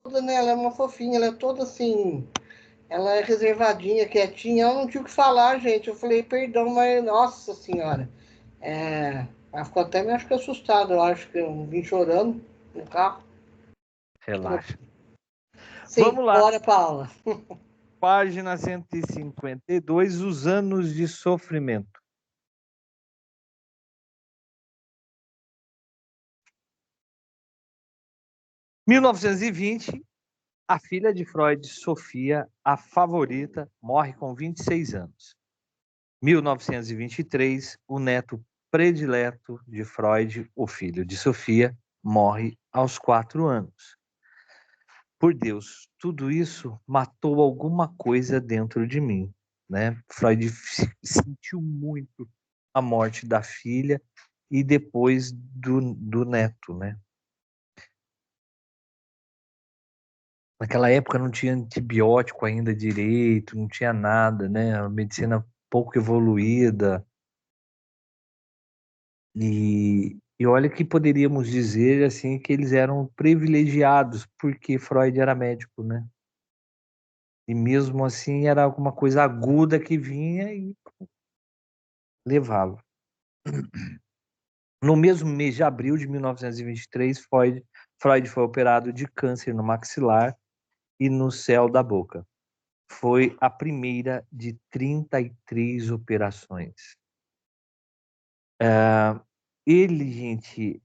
toda, né? Ela é uma fofinha, ela é toda assim. Ela é reservadinha, quietinha. Ela não tinha o que falar, gente. Eu falei, perdão, mas nossa senhora. Ela ficou até, acho que assustada. Eu acho que eu vim chorando no carro. Relaxa. Sim, Vamos lá. bora, Paula. Página 152, os anos de sofrimento. Em 1920, a filha de Freud, Sofia, a favorita, morre com 26 anos. 1923, o neto predileto de Freud, o filho de Sofia, morre aos 4 anos. Por Deus, tudo isso matou alguma coisa dentro de mim, né? Freud sentiu muito a morte da filha e depois do neto, né? Naquela época não tinha antibiótico ainda direito, não tinha nada, né? A medicina pouco evoluída. E olha que poderíamos dizer assim que eles eram privilegiados, porque Freud era médico, né? E mesmo assim era alguma coisa aguda que vinha e levava. No mesmo mês de abril de 1923, Freud foi operado de câncer no maxilar e no céu da boca. Foi a primeira de 33 operações. Ele, gente,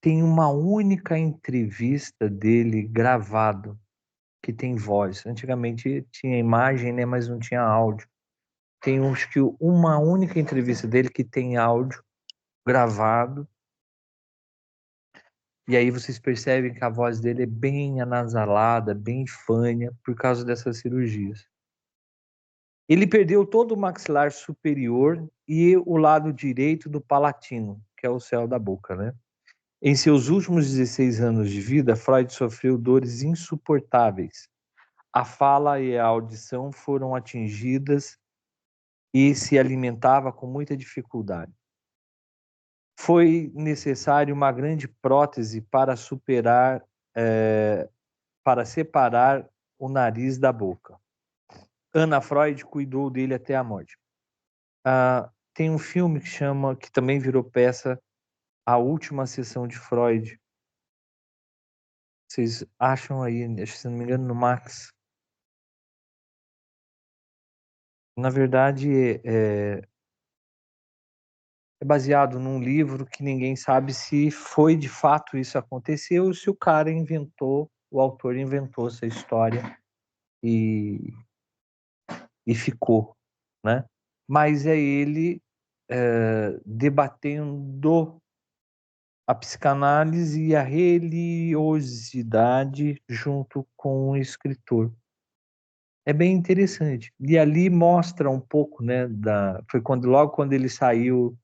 tem uma única entrevista dele gravado que tem voz. Antigamente tinha imagem, né, mas não tinha áudio. Tem, acho que, uma única entrevista dele que tem áudio gravado. E aí vocês percebem que a voz dele é bem anasalada, bem fanha, por causa dessas cirurgias. Ele perdeu todo o maxilar superior e o lado direito do palatino, que é o céu da boca, né? Em seus últimos 16 anos de vida, Freud sofreu dores insuportáveis. A fala e a audição foram atingidas e se alimentava com muita dificuldade. Foi necessário uma grande prótese para separar o nariz da boca. Anna Freud cuidou dele até a morte. Tem um filme que também virou peça, A Última Sessão de Freud. Vocês acham aí, se não me engano, no Max. Na verdade, é baseado num livro que ninguém sabe se foi de fato isso aconteceu ou se o autor inventou essa história e, e ficou, né? Mas é ele debatendo a psicanálise e a religiosidade junto com o escritor. É bem interessante. E ali mostra um pouco, né, foi logo quando ele saiu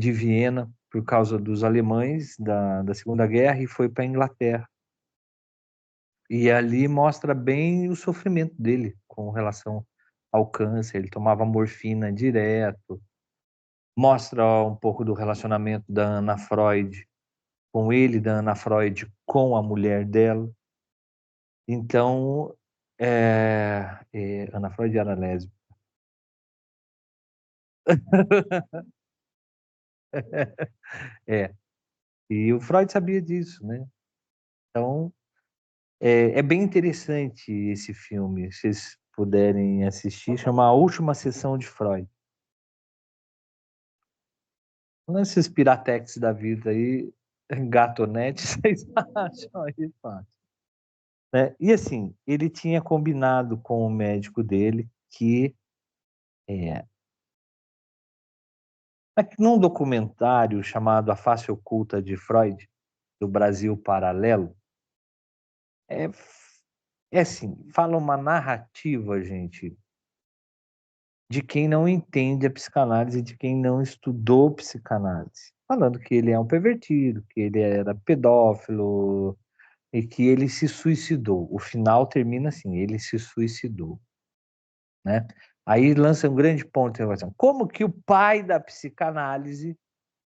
de Viena por causa dos alemães da Segunda Guerra e foi para a Inglaterra. E ali mostra bem o sofrimento dele com relação ao câncer. Ele tomava morfina direto. Mostra um pouco do relacionamento da Anna Freud com ele, da Anna Freud com a mulher dela. Então, Anna Freud era lésbica. É, e o Freud sabia disso, né? Então, é bem interessante esse filme, se vocês puderem assistir, chama A Última Sessão de Freud. Esses piratex da vida aí, gatonete, vocês acham aí fácil. Né? E assim, ele tinha combinado com o médico dele que num documentário chamado A Face Oculta de Freud, do Brasil Paralelo, é, é assim, fala uma narrativa, gente, de quem não entende a psicanálise, de quem não estudou psicanálise. Falando que ele é um pervertido, que ele era pedófilo e que ele se suicidou. O final termina assim, ele se suicidou, né? Aí lança um grande ponto de interrogação. Como que o pai da psicanálise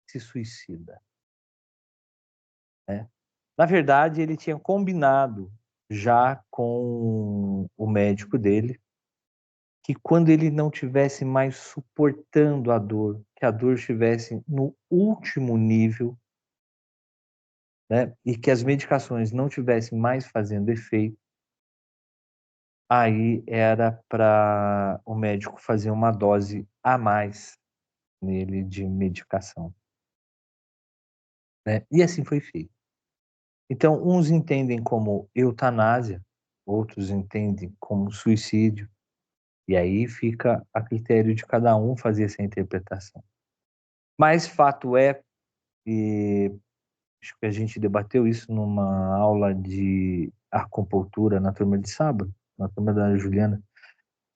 se suicida? Né? Na verdade, ele tinha combinado já com o médico dele que quando ele não tivesse mais suportando a dor, que a dor estivesse no último nível, né, e que as medicações não tivessem mais fazendo efeito, aí era para o médico fazer uma dose a mais nele de medicação, né? E assim foi feito. Então, uns entendem como eutanásia, outros entendem como suicídio, e aí fica a critério de cada um fazer essa interpretação. Mas fato é, e acho que a gente debateu isso numa aula de acupuntura na turma de sábado, na turma da Juliana,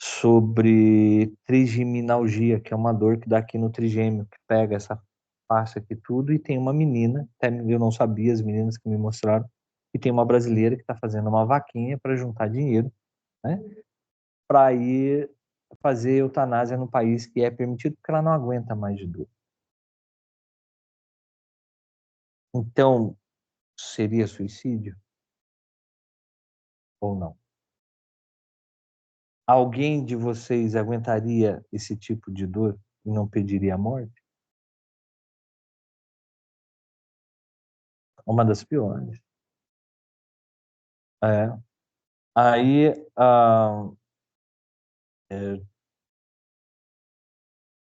sobre trigeminalgia, que é uma dor que dá aqui no trigêmeo, que pega essa faixa aqui tudo, e tem uma menina, até eu não sabia, as meninas que me mostraram, e tem uma brasileira que está fazendo uma vaquinha para juntar dinheiro, né, para ir fazer eutanásia no país que é permitido, porque ela não aguenta mais de dor. Então, seria suicídio ou não? Alguém de vocês aguentaria esse tipo de dor e não pediria a morte? Uma das piores. É. Aí,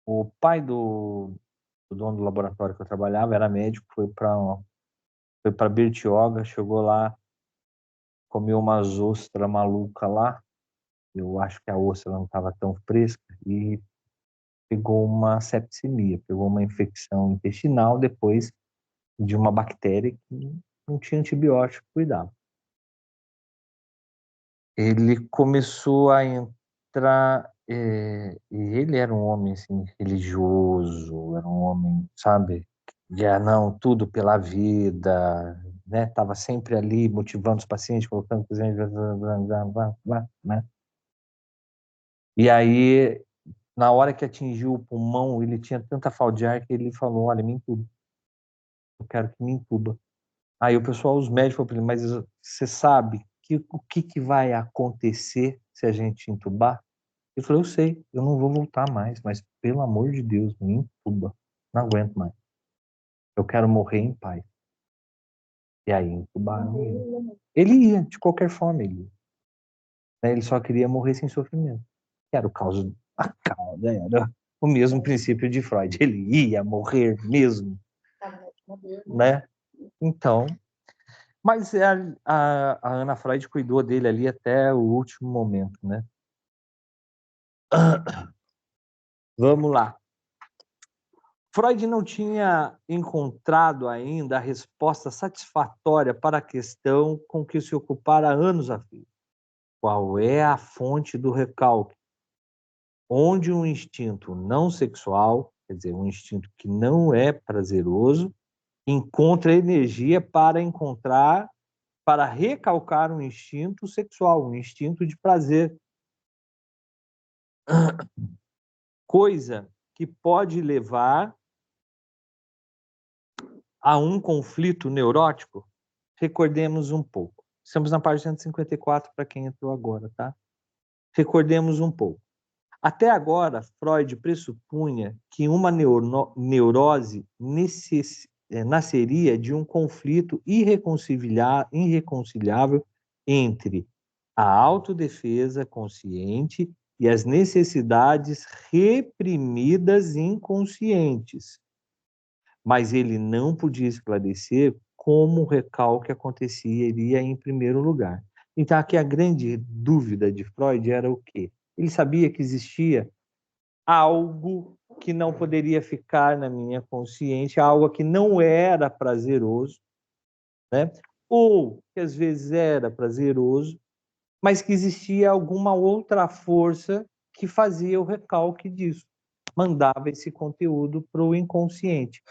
o pai do dono do laboratório que eu trabalhava era médico, foi para Bertioga, chegou lá, comeu umas ostras maluca lá. Eu acho que a ostra não estava tão fresca e pegou uma septicemia, pegou uma infecção intestinal depois de uma bactéria que não tinha antibiótico que cuidava. Ele começou a entrar, e ele era um homem assim, religioso, era um homem, sabe, já não, tudo pela vida, né? Tava sempre ali motivando os pacientes, colocando pacientes, né? E aí, na hora que atingiu o pulmão, ele tinha tanta falta de ar que ele falou: olha, me entuba, eu quero que me entuba. Aí o pessoal, os médicos falaram para ele: mas você sabe o que vai acontecer se a gente entubar? Ele falou: eu sei, eu não vou voltar mais, mas pelo amor de Deus, me entuba. Não aguento mais. Eu quero morrer em paz. E aí entubaram ele. Ele ia, de qualquer forma, ele ia. Ele só queria morrer sem sofrimento. Era o caso, era o mesmo princípio de Freud. Ele ia morrer mesmo, né? Então, mas a Ana Freud cuidou dele ali até o último momento, né? Vamos lá. Freud não tinha encontrado ainda a resposta satisfatória para a questão com que se ocupara há anos a fio. Qual é a fonte do recalque? Onde um instinto não sexual, quer dizer, um instinto que não é prazeroso, encontra energia para recalcar um instinto sexual, um instinto de prazer. Coisa que pode levar a um conflito neurótico. Recordemos um pouco. Estamos na página 154 para quem entrou agora, tá? Recordemos um pouco. Até agora, Freud pressupunha que uma neurose nasceria de um conflito irreconciliável entre a autodefesa consciente e as necessidades reprimidas inconscientes. Mas ele não podia esclarecer como o recalque aconteceria em primeiro lugar. Então, aqui a grande dúvida de Freud era o quê? Ele sabia que existia algo que não poderia ficar na minha consciência, algo que não era prazeroso, né? Ou que às vezes era prazeroso, mas que existia alguma outra força que fazia o recalque disso, mandava esse conteúdo para o inconsciente.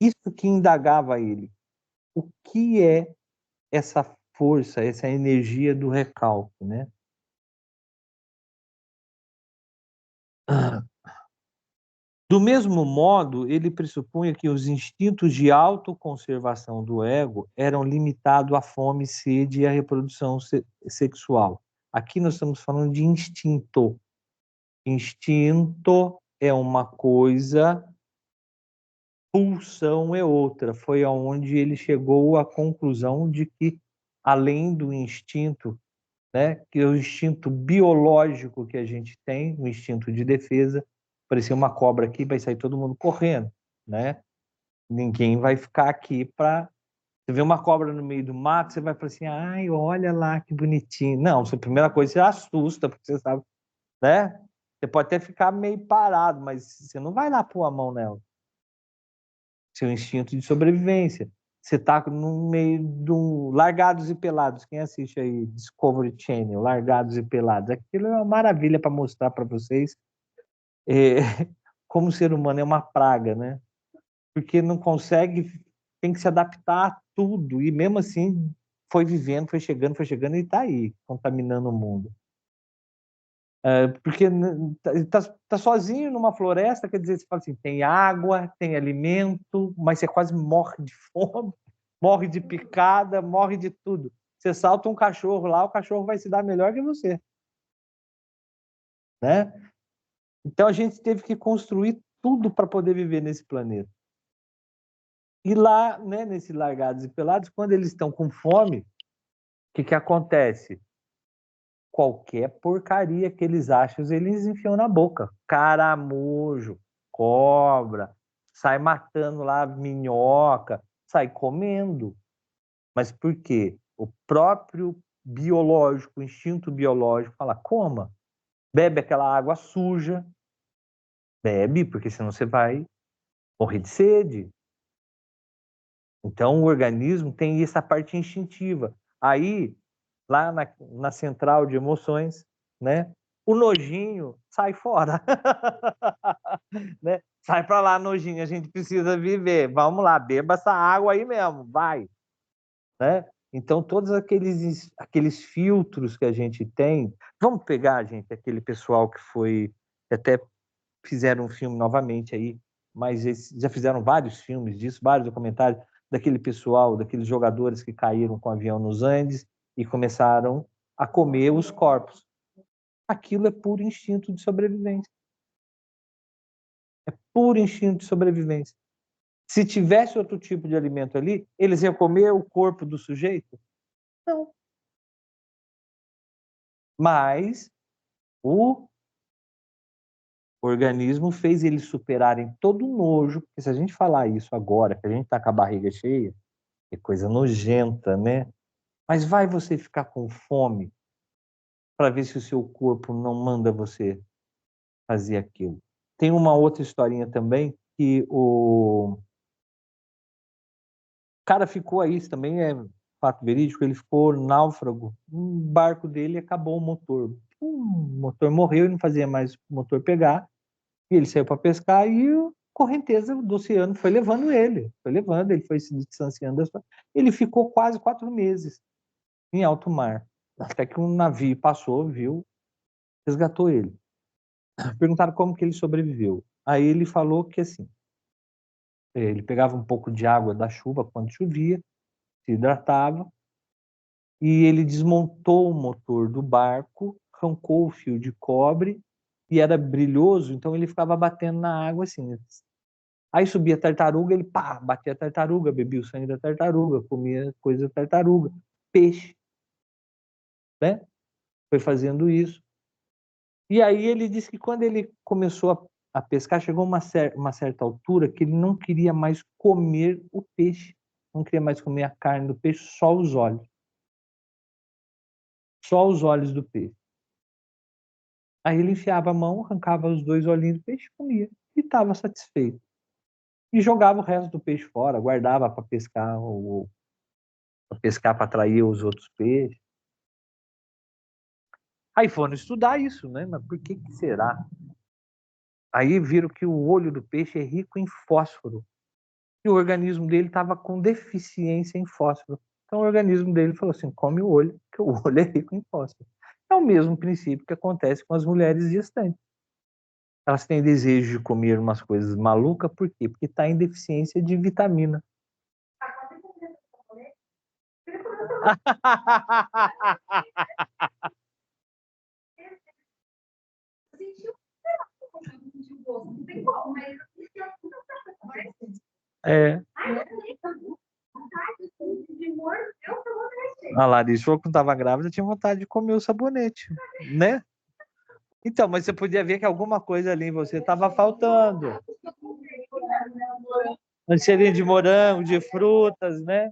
Isso que indagava ele. O que é essa força, essa energia do recalque, né? Do mesmo modo, ele pressupunha que os instintos de autoconservação do ego eram limitados à fome, sede e à reprodução sexual. Aqui nós estamos falando de instinto. Instinto é uma coisa, pulsão é outra. Foi aonde ele chegou à conclusão de que, além do instinto, né, que é o instinto biológico que a gente tem, o instinto de defesa, aparecer uma cobra aqui, vai sair todo mundo correndo, né? Ninguém vai ficar aqui para... Você vê uma cobra no meio do mato, você vai falar assim, ai, olha lá que bonitinho. Não, a primeira coisa, você assusta, porque você sabe, né? Você pode até ficar meio parado, mas você não vai lá pôr a mão nela. Seu instinto de sobrevivência. Você está no meio do Largados e Pelados. Quem assiste aí Discovery Channel, Largados e Pelados, aquilo é uma maravilha para mostrar para vocês como o ser humano é uma praga, né? Porque não consegue, tem que se adaptar a tudo, e mesmo assim foi vivendo, foi chegando e está aí, contaminando o mundo. Porque tá sozinho numa floresta, quer dizer, você fala assim, tem água, tem alimento, mas você quase morre de fome, morre de picada, morre de tudo. Você salta um cachorro lá, o cachorro vai se dar melhor que você, né? Então a gente teve que construir tudo para poder viver nesse planeta. E lá, né, nesse Largados e Pelados, quando eles estão com fome, o que acontece? Qualquer porcaria que eles acham, eles enfiam na boca. Caramujo, cobra, sai matando lá minhoca, sai comendo. Mas por quê? O próprio biológico, o instinto biológico fala, coma. Bebe aquela água suja. Bebe, porque senão você vai morrer de sede. Então o organismo tem essa parte instintiva. Aí lá na central de emoções, né? O nojinho sai fora, né? Sai para lá, nojinho, a gente precisa viver. Vamos lá, beba essa água aí mesmo, vai, né? Então todos aqueles filtros que a gente tem, vamos pegar, gente, aquele pessoal que foi até fizeram um filme novamente aí, mas já fizeram vários filmes disso, vários documentários daquele pessoal, daqueles jogadores que caíram com o avião nos Andes e começaram a comer os corpos. Aquilo é puro instinto de sobrevivência. É puro instinto de sobrevivência. Se tivesse outro tipo de alimento ali, eles iam comer o corpo do sujeito? Não. Mas o organismo fez eles superarem todo o nojo, porque se a gente falar isso agora, que a gente está com a barriga cheia, é coisa nojenta, né? Mas vai você ficar com fome para ver se o seu corpo não manda você fazer aquilo. Tem uma outra historinha também que o cara ficou aí, isso também é fato verídico, ele ficou náufrago, um barco dele acabou o motor. O motor morreu e não fazia mais o motor pegar, e ele saiu para pescar e a correnteza do oceano foi levando ele, ele foi se distanciando. Ele ficou quase 4 meses em alto mar, até que um navio passou, viu, resgatou ele. Perguntaram como que ele sobreviveu. Aí ele falou que assim, ele pegava um pouco de água da chuva quando chovia, se hidratava, e ele desmontou o motor do barco, arrancou o fio de cobre, e era brilhoso, então ele ficava batendo na água assim. Aí subia a tartaruga, ele pá, batia a tartaruga, bebia o sangue da tartaruga, comia coisa da tartaruga, peixe, né? Foi fazendo isso. E aí ele disse que quando ele começou a pescar, chegou uma certa altura que ele não queria mais comer o peixe, não queria mais comer a carne do peixe, só os olhos. Só os olhos do peixe. Aí ele enfiava a mão, arrancava os 2 olhinhos do peixe, comia e estava satisfeito. E jogava o resto do peixe fora, guardava para pescar, ou para pescar para atrair os outros peixes. Aí foram estudar isso, né? Mas por que será? Aí viram que o olho do peixe é rico em fósforo. E o organismo dele estava com deficiência em fósforo. Então o organismo dele falou assim, come o olho, que o olho é rico em fósforo. É o mesmo princípio que acontece com as mulheres gestantes. Elas têm desejo de comer umas coisas malucas, por quê? Porque está em deficiência de vitamina. É. A Larissa falou que quando estava grávida tinha vontade de comer o sabonete, né? Então, mas você podia ver que alguma coisa ali em você estava faltando. Um cheirinho de morango, de frutas, né?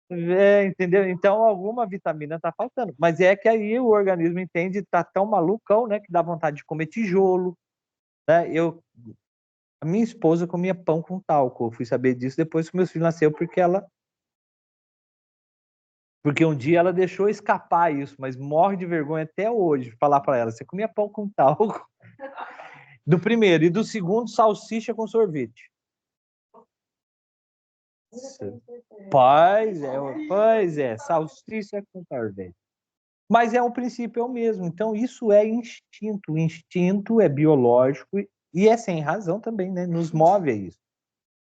É, entendeu? Então, alguma vitamina está faltando. Mas é que aí o organismo entende, tá tão malucão, né? Que dá vontade de comer tijolo, né? A minha esposa comia pão com talco. Eu fui saber disso depois que meus filhos nasceram, porque um dia ela deixou escapar isso, mas morre de vergonha até hoje falar para ela: você comia pão com talco? Do primeiro. E do segundo, salsicha com sorvete. Pois é, salsicha com sorvete. Mas o princípio é o mesmo. Então, isso é instinto. O instinto é biológico e é sem razão também, né? Nos move a isso.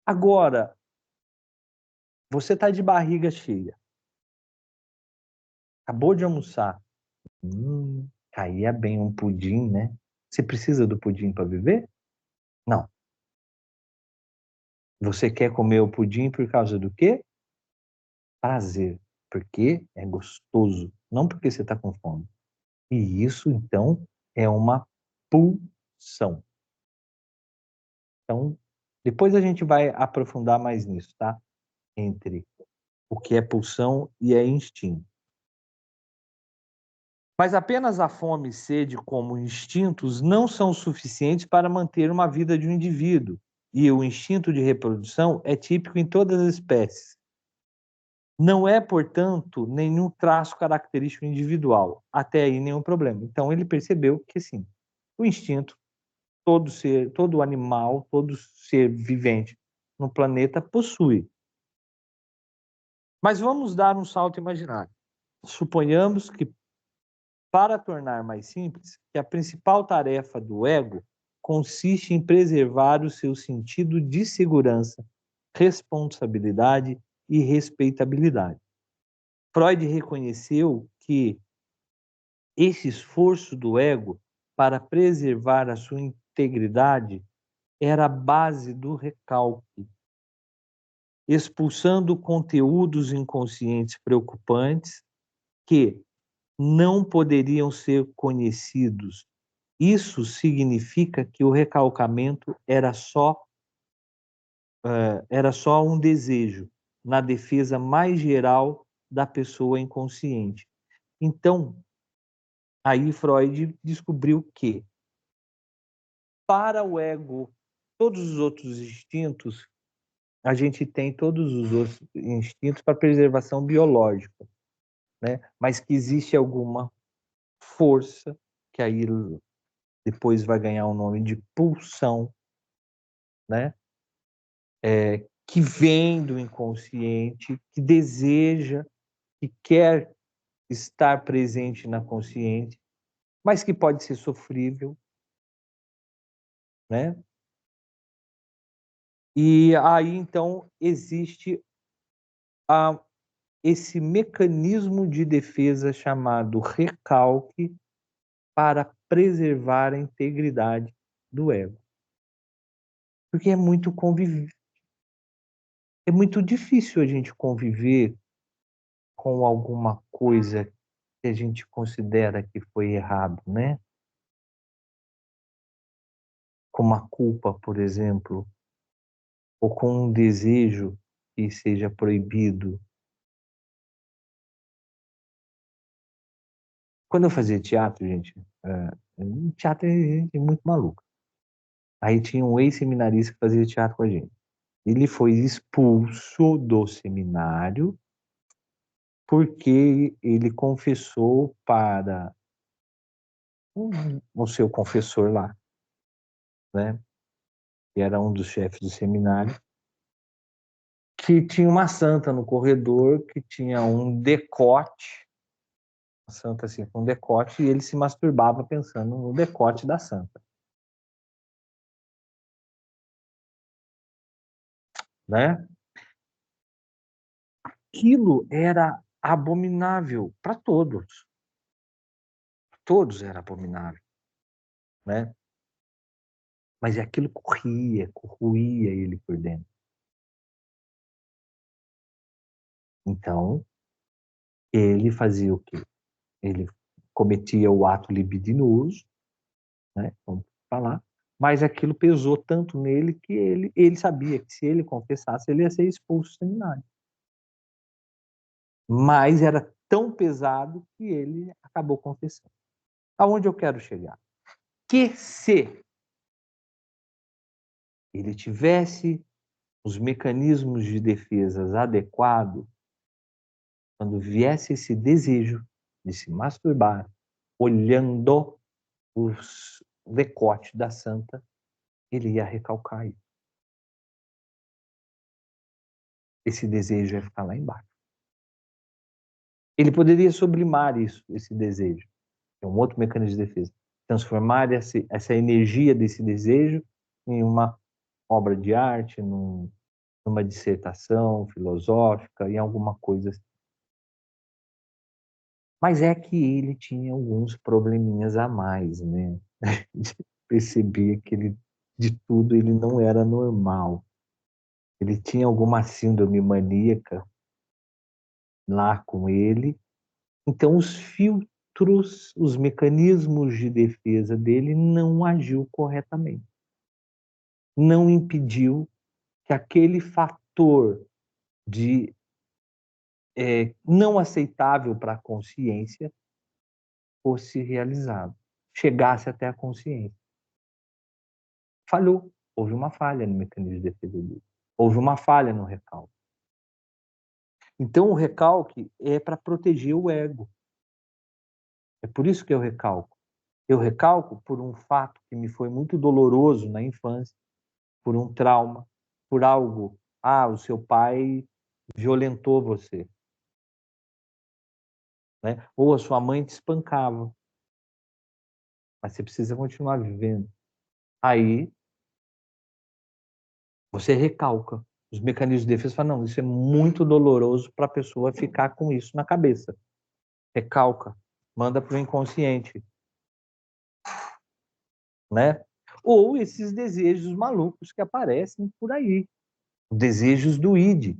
Agora, você está de barriga cheia. Acabou de almoçar. Caía bem um pudim, né? Você precisa do pudim para viver? Não. Você quer comer o pudim por causa do quê? Prazer. Porque é gostoso. Não porque você está com fome. E isso, então, é uma pulsão. Então, depois a gente vai aprofundar mais nisso, tá? Entre o que é pulsão e é instinto. Mas apenas a fome e sede como instintos não são suficientes para manter uma vida de um indivíduo. E o instinto de reprodução é típico em todas as espécies. Não é, portanto, nenhum traço característico individual. Até aí nenhum problema. Então ele percebeu que sim, o instinto, todo animal, todo ser vivente no planeta possui. Mas vamos dar um salto imaginário. Suponhamos que, para tornar mais simples, que a principal tarefa do ego consiste em preservar o seu sentido de segurança, responsabilidade e respeitabilidade. Freud reconheceu que esse esforço do ego para preservar a sua integridade era a base do recalque, expulsando conteúdos inconscientes preocupantes que não poderiam ser conhecidos. Isso significa que o recalcamento era só um desejo na defesa mais geral da pessoa inconsciente. Então, aí Freud descobriu que, para o ego, todos os outros instintos, a gente tem todos os outros instintos para preservação biológica, né? Mas que existe alguma força, que aí depois vai ganhar o nome de pulsão, né? Que vem do inconsciente, que deseja, que quer estar presente na consciente, mas que pode ser sofrível, né? E aí, então, existe esse mecanismo de defesa chamado recalque para preservar a integridade do ego. Porque é muito difícil a gente conviver com alguma coisa que a gente considera que foi errado, né? Com uma culpa, por exemplo, ou com um desejo que seja proibido. Quando eu fazia teatro, gente, teatro é gente muito maluca. Aí tinha um ex-seminarista que fazia teatro com a gente. Ele foi expulso do seminário porque ele confessou para o seu confessor lá, né, que era um dos chefes do seminário, que tinha uma santa no corredor que tinha um decote, uma santa assim com um decote, e ele se masturbava pensando no decote da santa. né? Aquilo era abominável para todos. Todos era abominável, né? Mas aquilo corroía ele por dentro. Então, ele fazia o quê? Ele cometia o ato libidinoso, né? Vamos falar, mas aquilo pesou tanto nele que ele sabia que se ele confessasse, ele ia ser expulso do seminário. Mas era tão pesado que ele acabou confessando. Aonde eu quero chegar? Que se ele tivesse os mecanismos de defesa adequados, quando viesse esse desejo de se masturbar, olhando os decotes da santa, ele ia recalcar isso. Esse desejo ia ficar lá embaixo. Ele poderia sublimar isso, esse desejo. É um outro mecanismo de defesa. Transformar essa energia desse desejo em uma obra de arte, numa dissertação filosófica, em alguma coisa assim. Mas é que ele tinha alguns probleminhas a mais, né? Percebia que de tudo ele não era normal. Ele tinha alguma síndrome maníaca lá com ele. Então os filtros, os mecanismos de defesa dele não agiu corretamente. Não impediu que aquele fator de não aceitável para a consciência fosse realizado, chegasse até a consciência. Falhou. Houve uma falha no mecanismo de defesa dele. Houve uma falha no recalque. Então, o recalque é para proteger o ego. É por isso que eu recalco. Eu recalco por um fato que me foi muito doloroso na infância, por um trauma, por algo. Ah, o seu pai violentou você. Né? Ou a sua mãe te espancava. Mas você precisa continuar vivendo. Aí, você recalca. Os mecanismos de defesa falam, não, isso é muito doloroso para a pessoa ficar com isso na cabeça. Recalca. Manda para o inconsciente. Né? Ou esses desejos malucos que aparecem por aí. Desejos do id.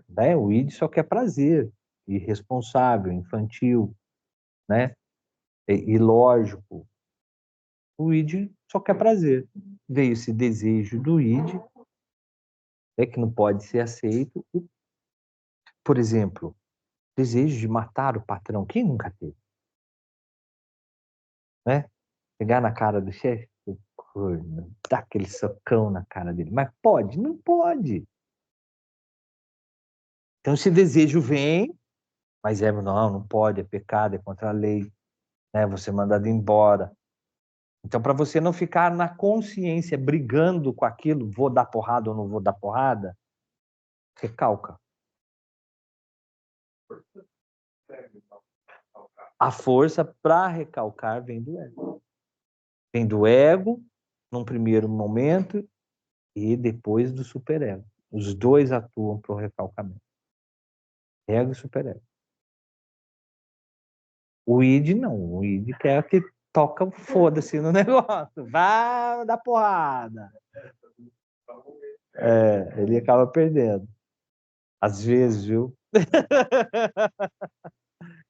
Né? O id só quer prazer. Irresponsável, infantil, né? Ilógico. O id só quer prazer. Veio esse desejo do id, que não pode ser aceito. Por exemplo, desejo de matar o patrão. Quem nunca teve? Né? Pegar na cara do chefe, dar aquele socão na cara dele. Mas pode? Não pode. Então esse desejo vem, mas não pode, é pecado, é contra a lei, né? Você é mandado embora. Então, para você não ficar na consciência brigando com aquilo, vou dar porrada ou não vou dar porrada, recalca. A força para recalcar vem do ego. Vem do ego, num primeiro momento, e depois do superego. Os dois atuam para o recalcamento. Ego e superego. O id não. O id quer que toca foda-se no negócio. Vai dar porrada. Ele acaba perdendo. Às vezes, viu?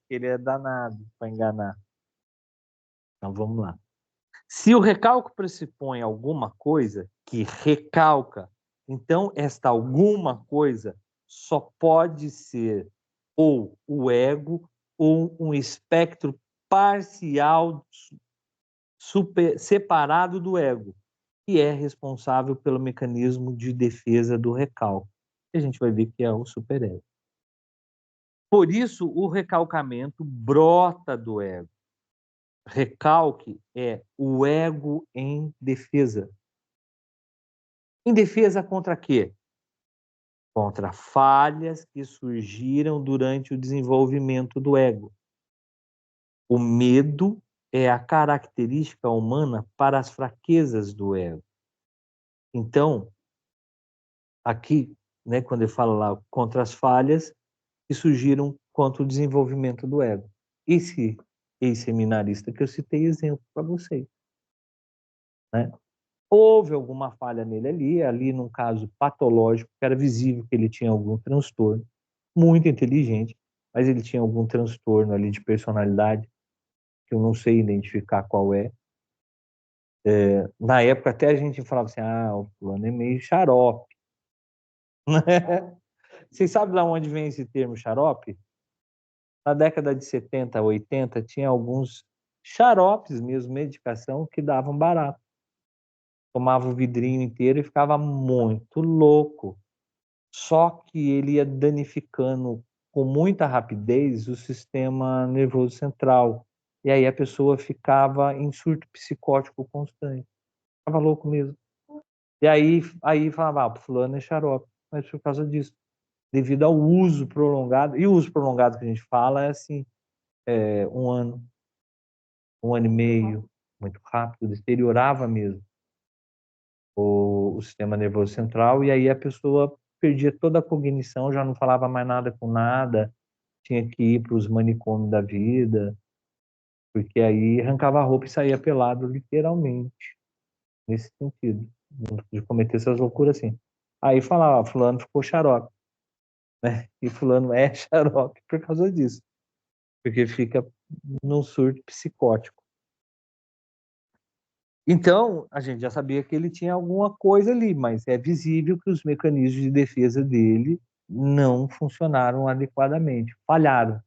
Ele é danado para enganar. Então vamos lá. Se o recalque pressupõe alguma coisa que recalca, então esta alguma coisa só pode ser ou o ego ou um espectro parcial separado do ego, que é responsável pelo mecanismo de defesa do recalque. A gente vai ver que é o superego. Por isso, o recalcamento brota do ego. Recalque é o ego em defesa. Em defesa contra quê? Contra falhas que surgiram durante o desenvolvimento do ego. O medo é a característica humana para as fraquezas do ego. Então, aqui, né, quando ele fala lá contra as falhas que surgiram contra o desenvolvimento do ego. Esse ex-seminarista que eu citei exemplo para vocês, né? Houve alguma falha nele ali num caso patológico, que era visível que ele tinha algum transtorno, muito inteligente, mas ele tinha algum transtorno ali de personalidade, que eu não sei identificar qual é. Na época até a gente falava assim, o fulano é meio xarope. Vocês sabem de onde vem esse termo xarope? Na década de 70, 80, tinha alguns xaropes mesmo, medicação, que davam barato. Tomava o vidrinho inteiro e ficava muito louco. Só que ele ia danificando com muita rapidez o sistema nervoso central. E aí a pessoa ficava em surto psicótico constante. Ficava louco mesmo. E aí falava, fulano é xarope. Mas por causa disso, devido ao uso prolongado, e o uso prolongado que a gente fala é assim, 1 ano, 1 ano e meio, muito rápido, deteriorava mesmo o sistema nervoso central, e aí a pessoa perdia toda a cognição, já não falava mais nada com nada, tinha que ir para os manicômios da vida, porque aí arrancava a roupa e saía pelado, literalmente, nesse sentido, de cometer essas loucuras assim. Aí falava, fulano ficou xarope, né? E fulano é xarope por causa disso, porque fica num surto psicótico. Então, a gente já sabia que ele tinha alguma coisa ali, mas é visível que os mecanismos de defesa dele não funcionaram adequadamente, falharam,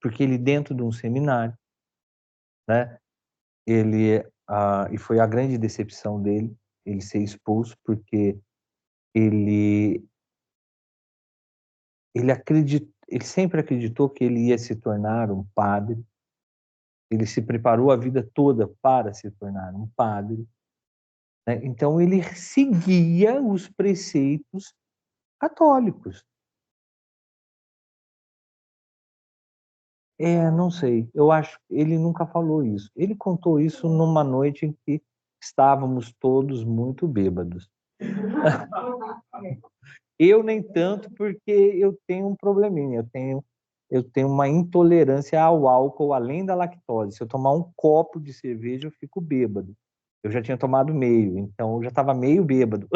porque ele dentro de um seminário, né, e foi a grande decepção dele, ele ser expulso, porque ele ele sempre acreditou que ele ia se tornar um padre, ele se preparou a vida toda para se tornar um padre, né? Então ele seguia os preceitos católicos. Não sei, eu acho que ele nunca falou isso. Ele contou isso numa noite em que estávamos todos muito bêbados. Eu nem tanto, porque eu tenho um probleminha, eu tenho uma intolerância ao álcool além da lactose. Se eu tomar um copo de cerveja, eu fico bêbado. Eu já tinha tomado meio, então eu já estava meio bêbado.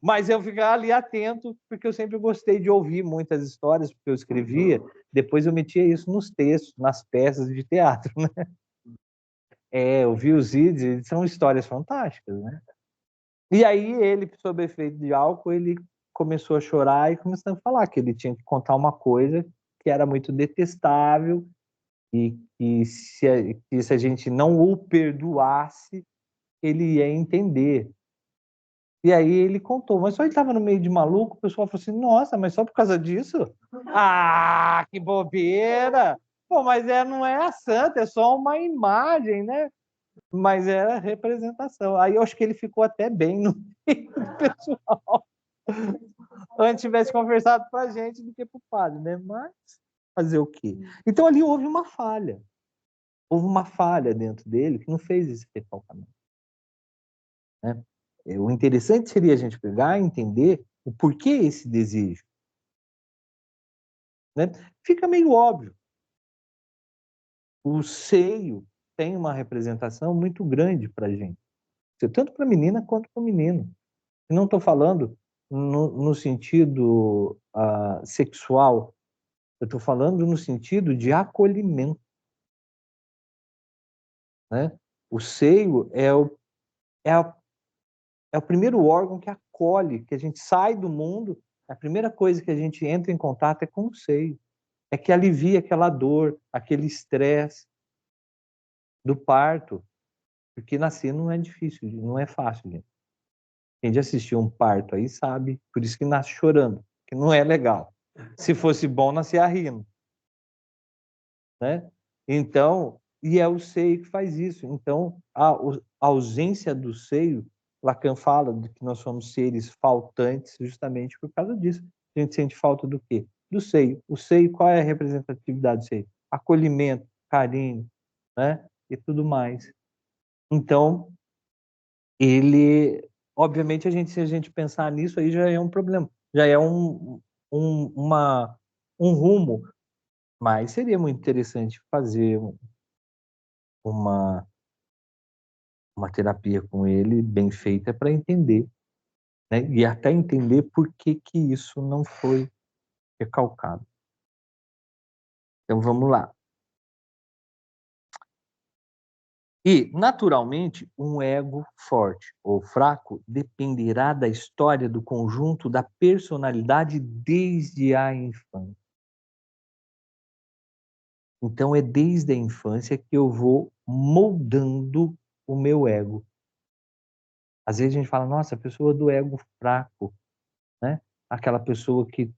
Mas eu ficava ali atento, porque eu sempre gostei de ouvir muitas histórias, porque eu escrevia, depois eu metia isso nos textos, nas peças de teatro, né? Eu vi os vídeos, são histórias fantásticas, né? E aí ele, sob efeito de álcool, ele começou a chorar e começou a falar que ele tinha que contar uma coisa que era muito detestável e que se a gente não o perdoasse, ele ia entender. E aí ele contou, mas só ele estava no meio de maluco, o pessoal falou assim, nossa, mas só por causa disso? Ah, que bobeira! Pô, mas não é a santa, é só uma imagem, né? Mas era representação. Aí eu acho que ele ficou até bem no meio do pessoal. Antes tivesse conversado com a gente do que para o padre, né? Mas fazer o quê? Então ali houve uma falha. Houve uma falha dentro dele que não fez esse recalcamento, né? O interessante seria a gente pegar e entender o porquê esse desejo, né? Fica meio óbvio. O seio tem uma representação muito grande para a gente, tanto para a menina quanto para o menino. Eu não estou falando no sentido sexual, eu estou falando no sentido de acolhimento, né? O seio é, a, é o primeiro órgão que acolhe, que a gente sai do mundo, a primeira coisa que a gente entra em contato é com o seio. É que alivia aquela dor, aquele estresse do parto, porque nascer não é difícil, não é fácil, gente. Quem já assistiu um parto aí sabe, por isso que nasce chorando, que não é legal. Se fosse bom, nascia rindo, né? Então, e é o seio que faz isso. Então, a ausência do seio, Lacan fala de que nós somos seres faltantes justamente por causa disso. A gente sente falta do quê? Do seio. O seio, qual é a representatividade do seio? Acolhimento, carinho, né? E tudo mais. Então, ele Obviamente, se a gente pensar nisso, aí já é um problema, já é um rumo, mas seria muito interessante fazer uma terapia com ele bem feita para entender, né? E até entender por que que isso não foi recalcado. Então vamos lá. E, naturalmente, um ego forte ou fraco dependerá da história do conjunto da personalidade desde a infância. Então, é desde a infância que eu vou moldando o meu ego. Às vezes a gente fala, nossa, a pessoa do ego fraco, né? Aquela pessoa que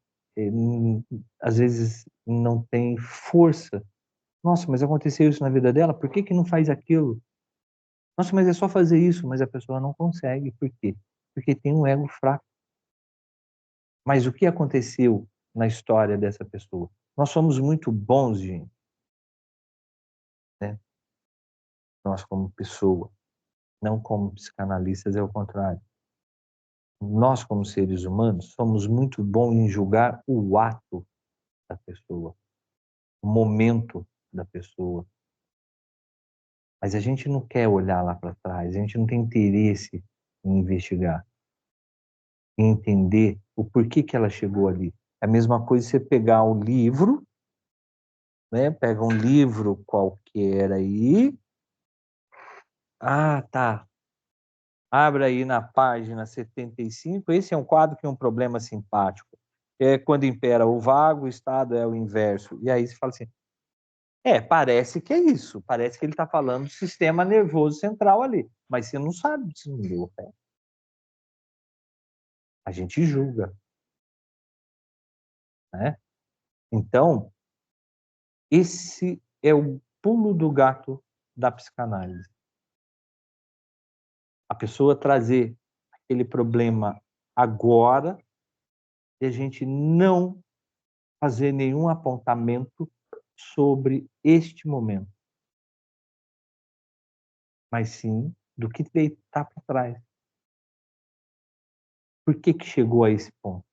às vezes não tem força. Nossa, mas aconteceu isso na vida dela, por que que não faz aquilo? Nossa, mas é só fazer isso, mas a pessoa não consegue. Por quê? Porque tem um ego fraco. Mas o que aconteceu na história dessa pessoa? Nós somos muito bons, gente, né? Nós como pessoa, não como psicanalistas, é o contrário. Nós como seres humanos somos muito bons em julgar o ato da pessoa, o momento da pessoa. Mas a gente não quer olhar lá para trás, a gente não tem interesse em investigar, em entender o porquê que ela chegou ali. É a mesma coisa você pegar um livro, né? Pega um livro qualquer aí. Ah, tá. Abre aí na página 75. Esse é um quadro que é um problema simpático. É quando impera o vago, o estado é o inverso. E aí você fala assim, parece que é isso. Parece que ele está falando do sistema nervoso central ali. Mas você não sabe se não deu pé. A gente julga, né? Então, esse é o pulo do gato da psicanálise. A pessoa trazer aquele problema agora e a gente não fazer nenhum apontamento sobre este momento, mas sim do que está por trás. Por que que chegou a esse ponto?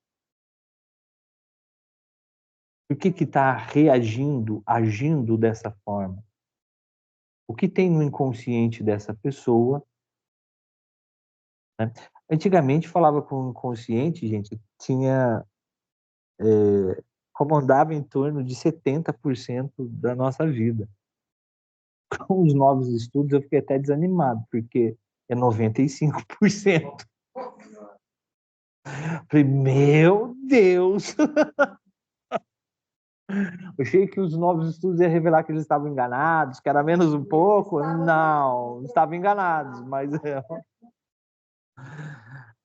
Por que que está reagindo, agindo dessa forma? O que tem no inconsciente dessa pessoa? Né? Antigamente falava com o inconsciente, gente, tinha comandava em torno de 70% da nossa vida. Com os novos estudos eu fiquei até desanimado, porque é 95%. Falei, meu Deus! Eu achei que os novos estudos iam revelar que eles estavam enganados, que era menos um pouco. Não, estavam enganados, mas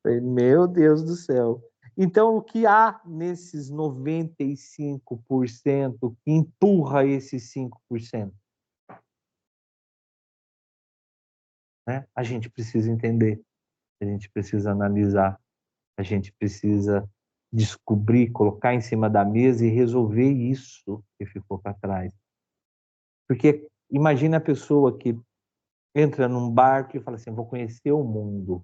falei, meu Deus do céu. Então, o que há nesses 95% que empurra esses 5%? Né? A gente precisa entender, a gente precisa analisar, a gente precisa descobrir, colocar em cima da mesa e resolver isso que ficou para trás. Porque imagina a pessoa que entra num barco e fala assim, vou conhecer o mundo,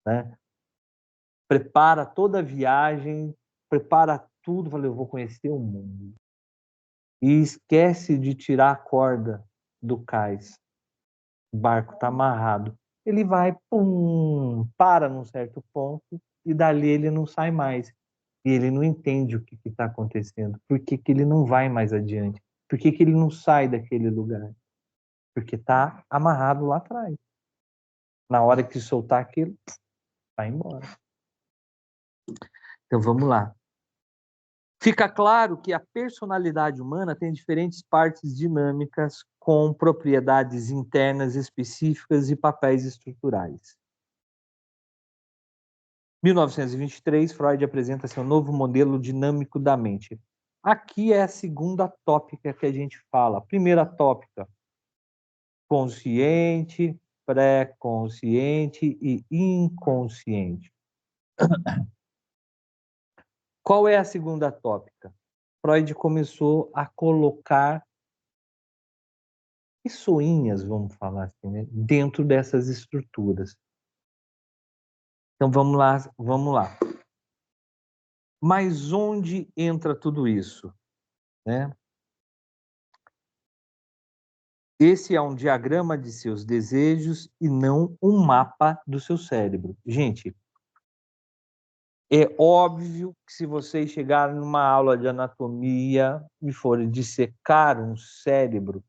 né? Prepara toda a viagem, prepara tudo, fala, eu vou conhecer o mundo. E esquece de tirar a corda do cais. O barco está amarrado. Ele vai, pum, para num certo ponto e dali ele não sai mais. E ele não entende o que está acontecendo. Por que que ele não vai mais adiante? Por que que ele não sai daquele lugar? Porque está amarrado lá atrás. Na hora que soltar aquilo, vai embora. Então vamos lá. Fica claro que a personalidade humana tem diferentes partes dinâmicas com propriedades internas específicas e papéis estruturais. 1923, Freud apresenta seu novo modelo dinâmico da mente. Aqui é a segunda tópica que a gente fala. Primeira tópica, consciente, pré-consciente e inconsciente. Qual é a segunda tópica? Freud começou a colocar pessoinhas, vamos falar assim, né, dentro dessas estruturas. Então vamos lá, vamos lá. Mas onde entra tudo isso, né? Esse é um diagrama de seus desejos e não um mapa do seu cérebro. Gente, é óbvio que se vocês chegarem numa aula de anatomia e forem dissecar um cérebro,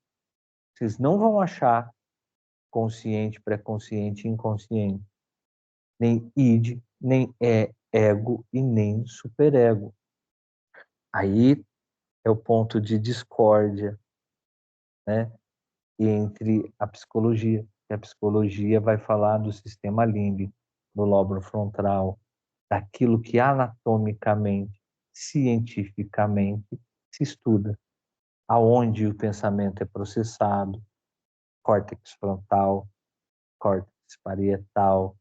vocês não vão achar consciente, pré-consciente, inconsciente, nem id, nem ego e nem superego. Aí é o ponto de discórdia, né, entre a psicologia. A psicologia vai falar do sistema límbico, do lóbulo frontal, daquilo que anatomicamente, cientificamente se estuda, aonde o pensamento é processado, córtex frontal, córtex parietal,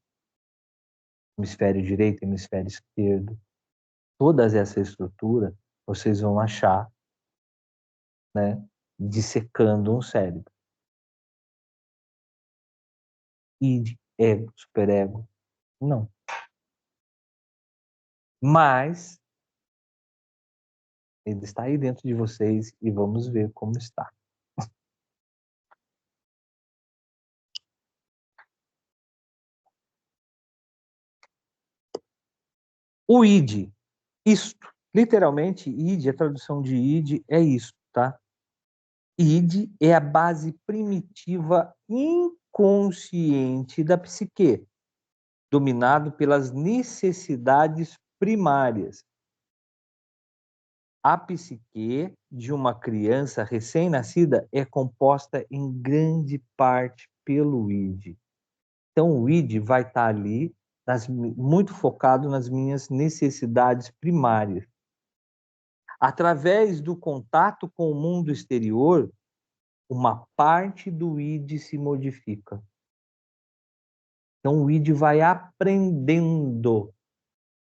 hemisfério direito, hemisfério esquerdo. Toda essa estrutura vocês vão achar, né, dissecando um cérebro. Id, ego, superego, não. Mas ele está aí dentro de vocês e vamos ver como está. O id, isto, literalmente, id, a tradução de id é isto, tá? Id é a base primitiva inconsciente da psique, dominado pelas necessidades primárias. A psique de uma criança recém-nascida é composta em grande parte pelo id. Então, o id vai estar ali, muito focado nas minhas necessidades primárias. Através do contato com o mundo exterior, uma parte do id se modifica. Então, o id vai aprendendo.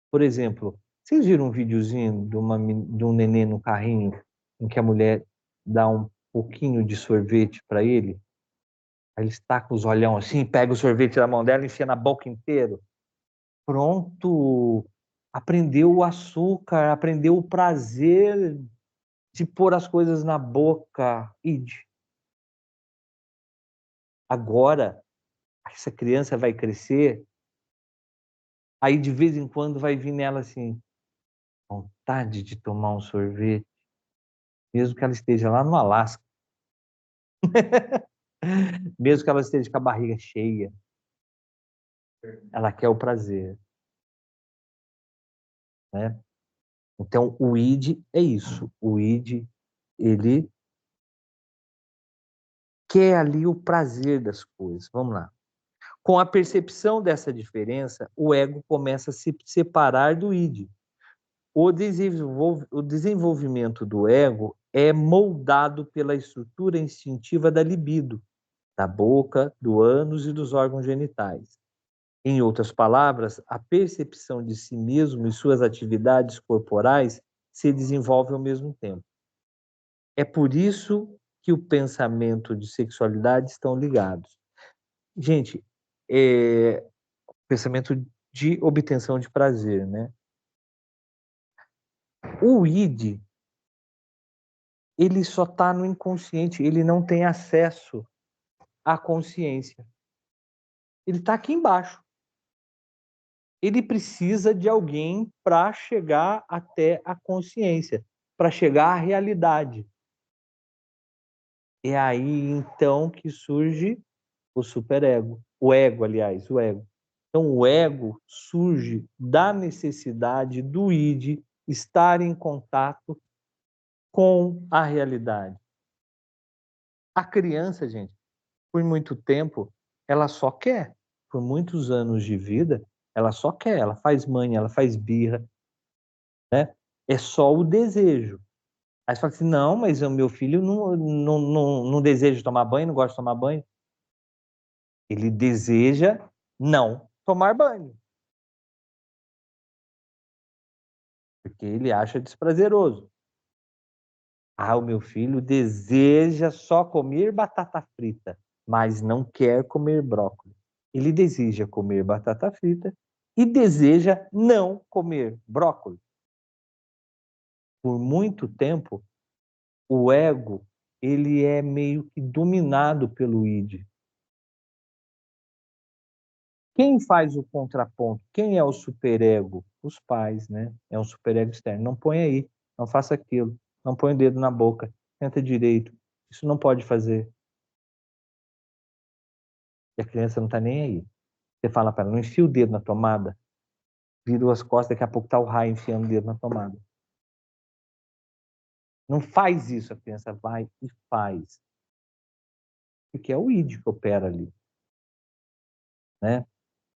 Por exemplo, vocês viram um videozinho de um neném no carrinho em que a mulher dá um pouquinho de sorvete para ele? Aí ele está com os olhão assim, pega o sorvete da mão dela e enfia na boca inteira. Pronto! Aprendeu o açúcar, aprendeu o prazer de pôr as coisas na boca. Id. Agora, essa criança vai crescer, aí de vez em quando vai vir nela assim, vontade de tomar um sorvete, mesmo que ela esteja lá no Alasca, mesmo que ela esteja com a barriga cheia, ela quer o prazer, né? Então, o id é isso. O id, ele quer ali o prazer das coisas. Vamos lá. Com a percepção dessa diferença, o ego começa a se separar do id. O desenvolvimento do ego é moldado pela estrutura instintiva da libido, da boca, do ânus e dos órgãos genitais. Em outras palavras, a percepção de si mesmo e suas atividades corporais se desenvolve ao mesmo tempo. É por isso que o pensamento de sexualidade estão ligados. Gente, pensamento de obtenção de prazer, né? O id, ele só está no inconsciente, ele não tem acesso à consciência. Ele está aqui embaixo. Ele precisa de alguém para chegar até a consciência, para chegar à realidade. É aí, então, que surge o superego. O ego, aliás, o ego. Então, o ego surge da necessidade do id estar em contato com a realidade. A criança, gente, por muito tempo, ela só quer. Por muitos anos de vida, ela só quer. Ela faz manha, ela faz birra, né? É só o desejo. Aí você fala assim, não, mas o meu filho não deseja tomar banho, não gosta de tomar banho. Ele deseja não tomar banho. Porque ele acha desprazeroso. Ah, o meu filho deseja só comer batata frita, mas não quer comer brócolis. Ele deseja comer batata frita, e deseja não comer brócolis. Por muito tempo, o ego, ele é meio que dominado pelo id. Quem faz o contraponto? Quem é o superego? Os pais, né? É um superego externo. Não põe aí, não faça aquilo, não põe o dedo na boca, tenta direito. Isso não pode fazer. E a criança não está nem aí. Você fala para ela, não enfia o dedo na tomada, virou as costas, daqui a pouco está o raio enfiando o dedo na tomada. Não faz isso, a criança vai e faz. Porque é o id que opera ali, né?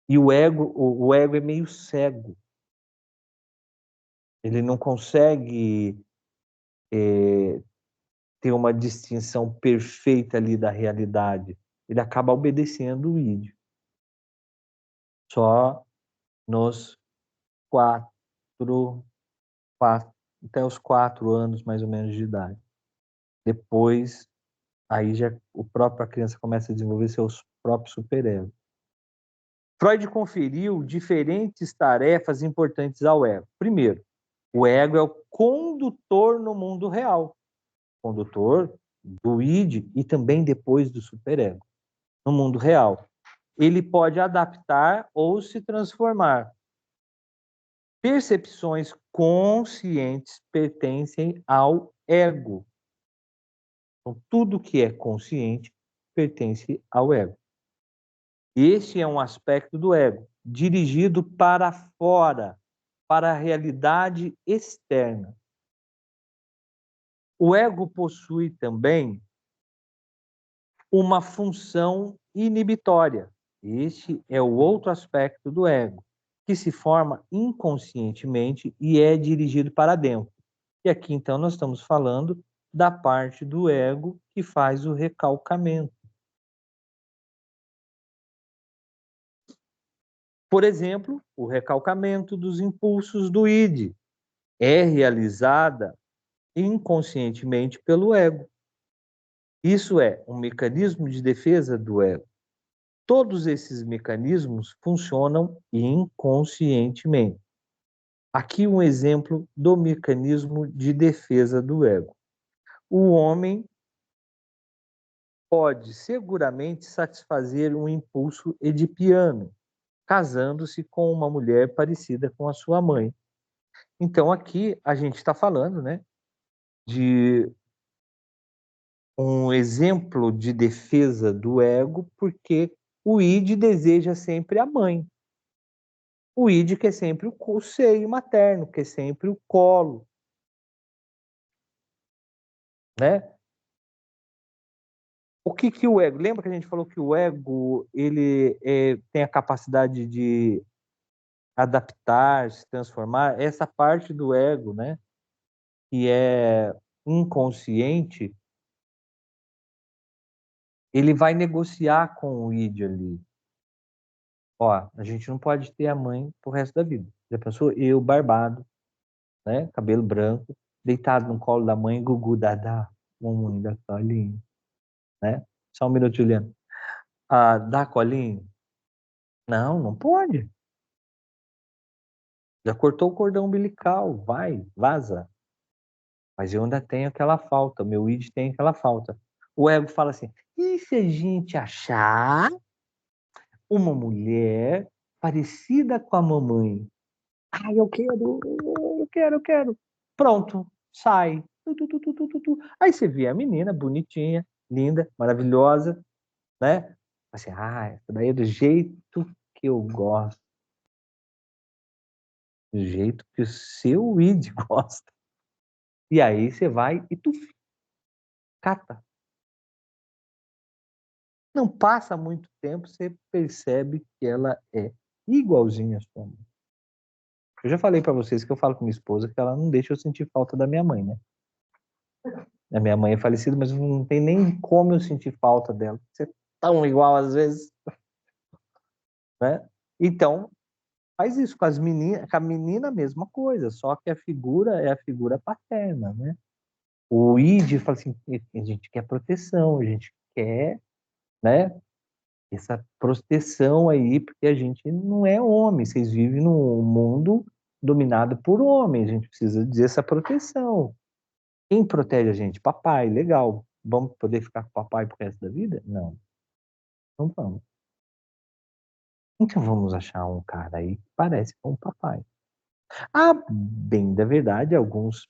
E o ego é meio cego. Ele não consegue ter uma distinção perfeita ali da realidade. Ele acaba obedecendo o id. Só nos até os 4 anos, mais ou menos, de idade. Depois, aí já a criança começa a desenvolver seus próprios superegos. Freud conferiu diferentes tarefas importantes ao ego. Primeiro, o ego é o condutor no mundo real. Condutor do id e também depois do superego. No mundo real. Ele pode adaptar ou se transformar. Percepções conscientes pertencem ao ego. Então, tudo que é consciente pertence ao ego. Este é um aspecto do ego, dirigido para fora, para a realidade externa. O ego possui também uma função inibitória. Este é o outro aspecto do ego, que se forma inconscientemente e é dirigido para dentro. E aqui, então, nós estamos falando da parte do ego que faz o recalcamento. Por exemplo, o recalcamento dos impulsos do id é realizada inconscientemente pelo ego. Isso é um mecanismo de defesa do ego. Todos esses mecanismos funcionam inconscientemente. Aqui um exemplo do mecanismo de defesa do ego. O homem pode seguramente satisfazer um impulso edipiano, casando-se com uma mulher parecida com a sua mãe. Então aqui a gente está falando, né, de um exemplo de defesa do ego, porque o id deseja sempre a mãe. O id quer sempre o seio materno, quer sempre o colo, né? O que o ego... Lembra que a gente falou que o ego ele tem a capacidade de adaptar, se transformar? Essa parte do ego, né, que é inconsciente, ele vai negociar com o id ali. Ó, a gente não pode ter a mãe pro resto da vida. Já pensou? Eu, barbado, né? Cabelo branco, deitado no colo da mãe, Gugu, Dadá, mamãe, dá colinho, né? Só um minuto, Juliana. Ah, dá colinho? Não, não pode. Já cortou o cordão umbilical, vai, vaza. Mas eu ainda tenho aquela falta, meu id tem aquela falta. O ego fala assim, e se a gente achar uma mulher parecida com a mamãe? Ai, eu quero. Pronto, sai. Tu. Aí você vê a menina bonitinha, linda, maravilhosa, né? Assim, essa daí é do jeito que eu gosto. Do jeito que o seu id gosta. E aí você vai e tu cata. Não passa muito tempo, você percebe que ela é igualzinha à sua mãe. Eu já falei para vocês que eu falo com minha esposa que ela não deixa eu sentir falta da minha mãe, né? A minha mãe é falecida, mas não tem nem como eu sentir falta dela. Você é tão igual às vezes, né? Então, faz isso com as meninas, com a menina a mesma coisa, só que a figura é a figura paterna, né? O id fala assim, a gente quer proteção, a gente quer, né, essa proteção aí, porque a gente não é homem, vocês vivem num mundo dominado por homens, a gente precisa dessa proteção. Quem protege a gente? Papai, legal. Vamos poder ficar com o papai pro resto da vida? Não, não vamos. Então vamos achar um cara aí que parece com o papai. Ah, bem da verdade, alguns,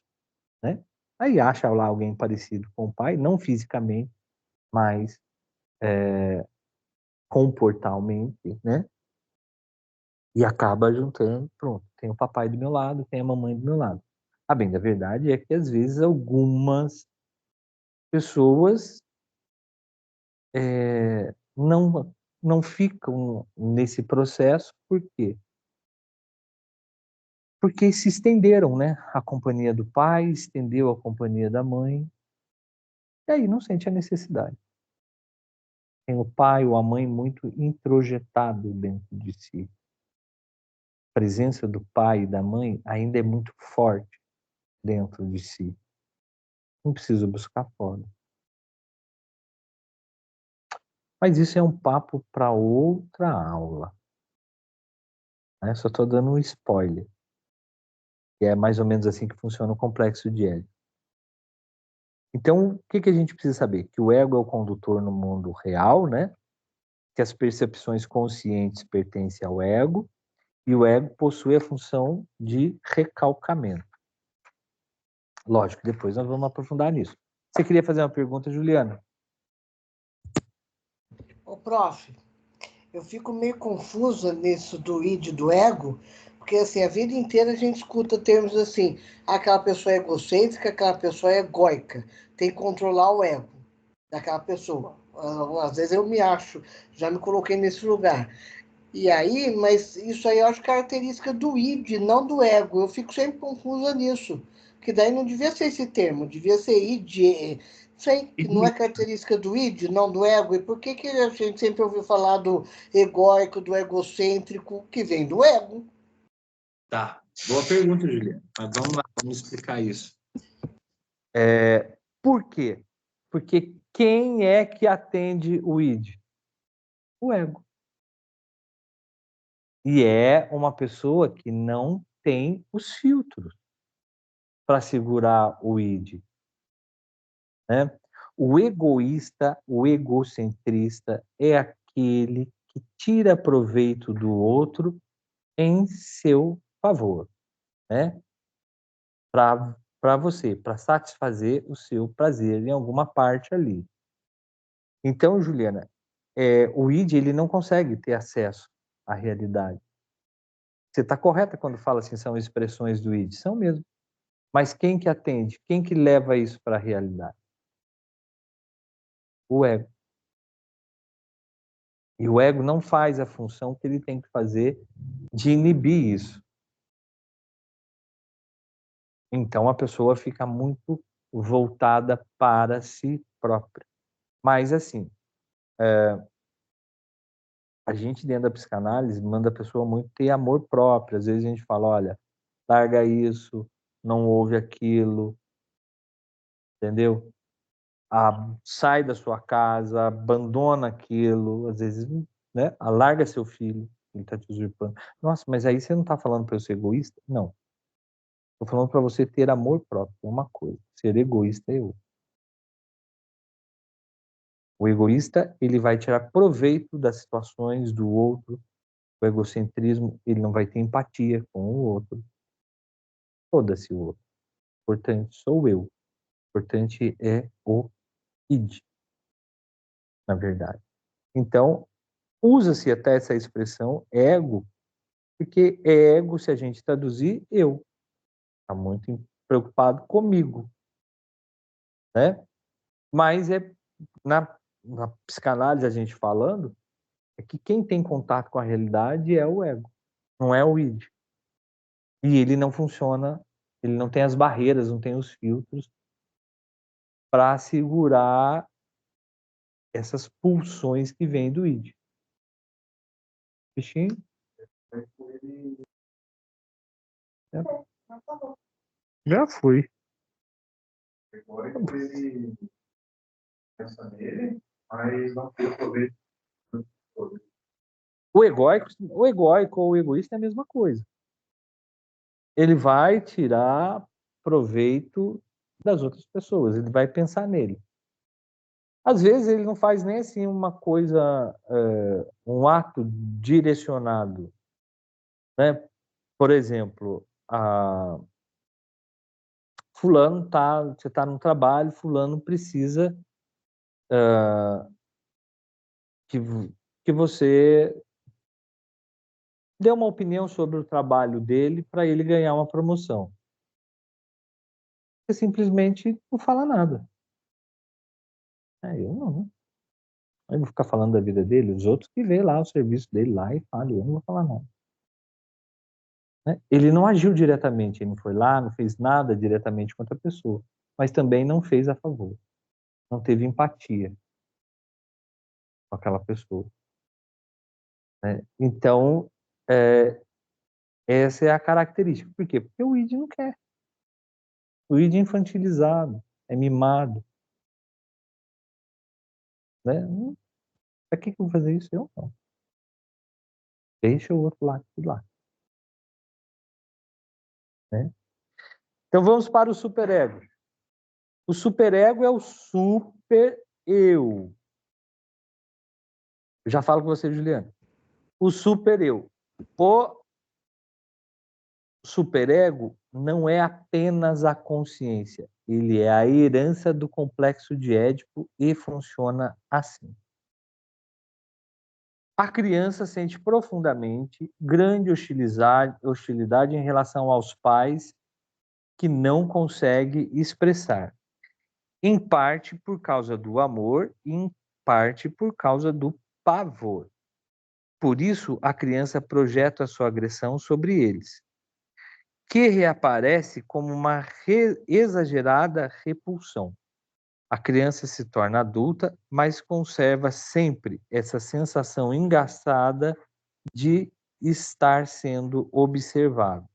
né? Aí acha lá alguém parecido com o pai, não fisicamente, mas comportalmente, né? E acaba juntando, pronto, tem o papai do meu lado, tem a mamãe do meu lado. A bem da verdade é que às vezes algumas pessoas não ficam nesse processo, por quê? Porque se estenderam, né? A companhia do pai, estendeu a companhia da mãe, e aí não sente a necessidade. Tem o pai ou a mãe muito introjetado dentro de si. A presença do pai e da mãe ainda é muito forte dentro de si. Não precisa buscar fora. Mas isso é um papo para outra aula. Né? Só estou dando um spoiler. Que é mais ou menos assim que funciona o complexo de Édipo. Então, o que a gente precisa saber? Que o ego é o condutor no mundo real, né? Que as percepções conscientes pertencem ao ego, e o ego possui a função de recalcamento. Lógico, depois nós vamos aprofundar nisso. Você queria fazer uma pergunta, Juliana? Ô, prof, eu fico meio confusa nisso do id do ego, porque assim, a vida inteira a gente escuta termos assim, aquela pessoa é egocêntrica, aquela pessoa é egóica, tem que controlar o ego daquela pessoa. Às vezes eu me acho, já me coloquei nesse lugar. E aí, mas isso aí eu acho característica do id, não do ego. Eu fico sempre confusa nisso. Que daí não devia ser esse termo, devia ser id. Sei que não é característica do id, não do ego. E por que, que a gente sempre ouviu falar do egóico, do egocêntrico, que vem do ego? Tá, boa pergunta, Juliana. Mas vamos lá, vamos explicar isso. Por quê? Porque quem é que atende o id? O ego. E é uma pessoa que não tem os filtros para segurar o id. Né? O egoísta, o egocentrista é aquele que tira proveito do outro em seu favor, né? Para você, para satisfazer o seu prazer em alguma parte ali. Então, Juliana, o id ele não consegue ter acesso à realidade. Você está correta quando fala assim, são expressões do id, são mesmo. Mas quem que atende? Quem que leva isso para a realidade? O ego. E o ego não faz a função que ele tem que fazer de inibir isso. Então a pessoa fica muito voltada para si própria. Mas assim, a gente dentro da psicanálise manda a pessoa muito ter amor próprio. Às vezes a gente fala, olha, larga isso, não ouve aquilo, entendeu? Sai da sua casa, abandona aquilo, às vezes, né? Larga seu filho, ele está te usurpando. Nossa, mas aí você não está falando para eu ser egoísta? Não. Estou falando para você ter amor próprio, é uma coisa. Ser egoísta é outra. O egoísta, ele vai tirar proveito das situações do outro. O egocentrismo, ele não vai ter empatia com o outro. Foda-se o outro. O importante sou eu. O importante é o id, na verdade. Então, usa-se até essa expressão ego, porque ego, se a gente traduzir, eu. Está muito preocupado comigo, né? Mas na psicanálise, a gente falando, é que quem tem contato com a realidade é o ego, não é o id. E ele não funciona, ele não tem as barreiras, não tem os filtros para segurar essas pulsões que vêm do id. Bichinho? Já fui. Agora ele pensa nele, mas não tem proveito. O egóico ou o egoísta é a mesma coisa. Ele vai tirar proveito das outras pessoas, ele vai pensar nele. Às vezes ele não faz nem assim uma coisa, um ato direcionado, né? Por exemplo, fulano você está no trabalho, fulano precisa que, que você dê uma opinião sobre o trabalho dele para ele ganhar uma promoção. Você simplesmente não fala nada. Eu não. Eu vou ficar falando da vida dele, os outros que vê lá o serviço dele lá e falam, eu não vou falar nada. Né? Ele não agiu diretamente, ele não foi lá, não fez nada diretamente contra a pessoa, mas também não fez a favor. Não teve empatia com aquela pessoa. Né? Então, essa é a característica. Por quê? Porque o id não quer. O id é infantilizado, é mimado. Né? Para que eu vou fazer isso? Eu não. Deixa o outro lá. Né? Então vamos para o superego. O superego é o super eu. Eu já falo com você, Juliana. O super eu. O superego não é apenas a consciência. Ele é a herança do complexo de Édipo e funciona assim. A criança sente profundamente grande hostilidade em relação aos pais que não consegue expressar. Em parte por causa do amor e em parte por causa do pavor. Por isso, a criança projeta a sua agressão sobre eles, que reaparece como uma exagerada repulsão. A criança se torna adulta, mas conserva sempre essa sensação engraçada de estar sendo observado.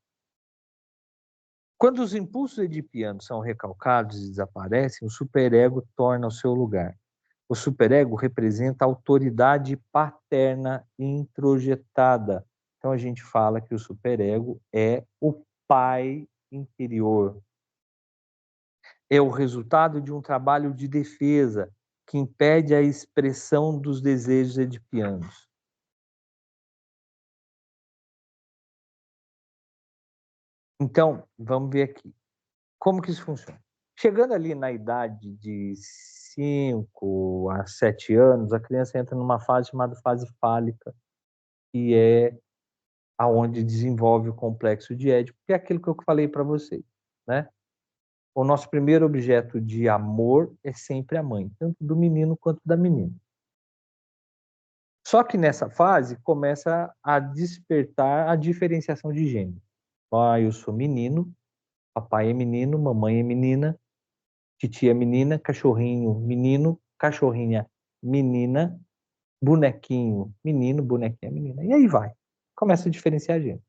Quando os impulsos edipianos são recalcados e desaparecem, o superego torna o seu lugar. O superego representa a autoridade paterna introjetada. Então a gente fala que o superego é o pai interior. É o resultado de um trabalho de defesa que impede a expressão dos desejos edipianos. Então, vamos ver aqui. Como que isso funciona? Chegando ali na idade de 5 a 7 anos, a criança entra numa fase chamada fase fálica, que é aonde desenvolve o complexo de Édipo, que é aquilo que eu falei para vocês, né? O nosso primeiro objeto de amor é sempre a mãe, tanto do menino quanto da menina. Só que nessa fase começa a despertar a diferenciação de gênero. Eu sou menino, papai é menino, mamãe é menina, titia é menina, cachorrinho menino, cachorrinha menina, bonequinho menino, bonequinha menina. E aí vai. Começa a diferenciar gênero.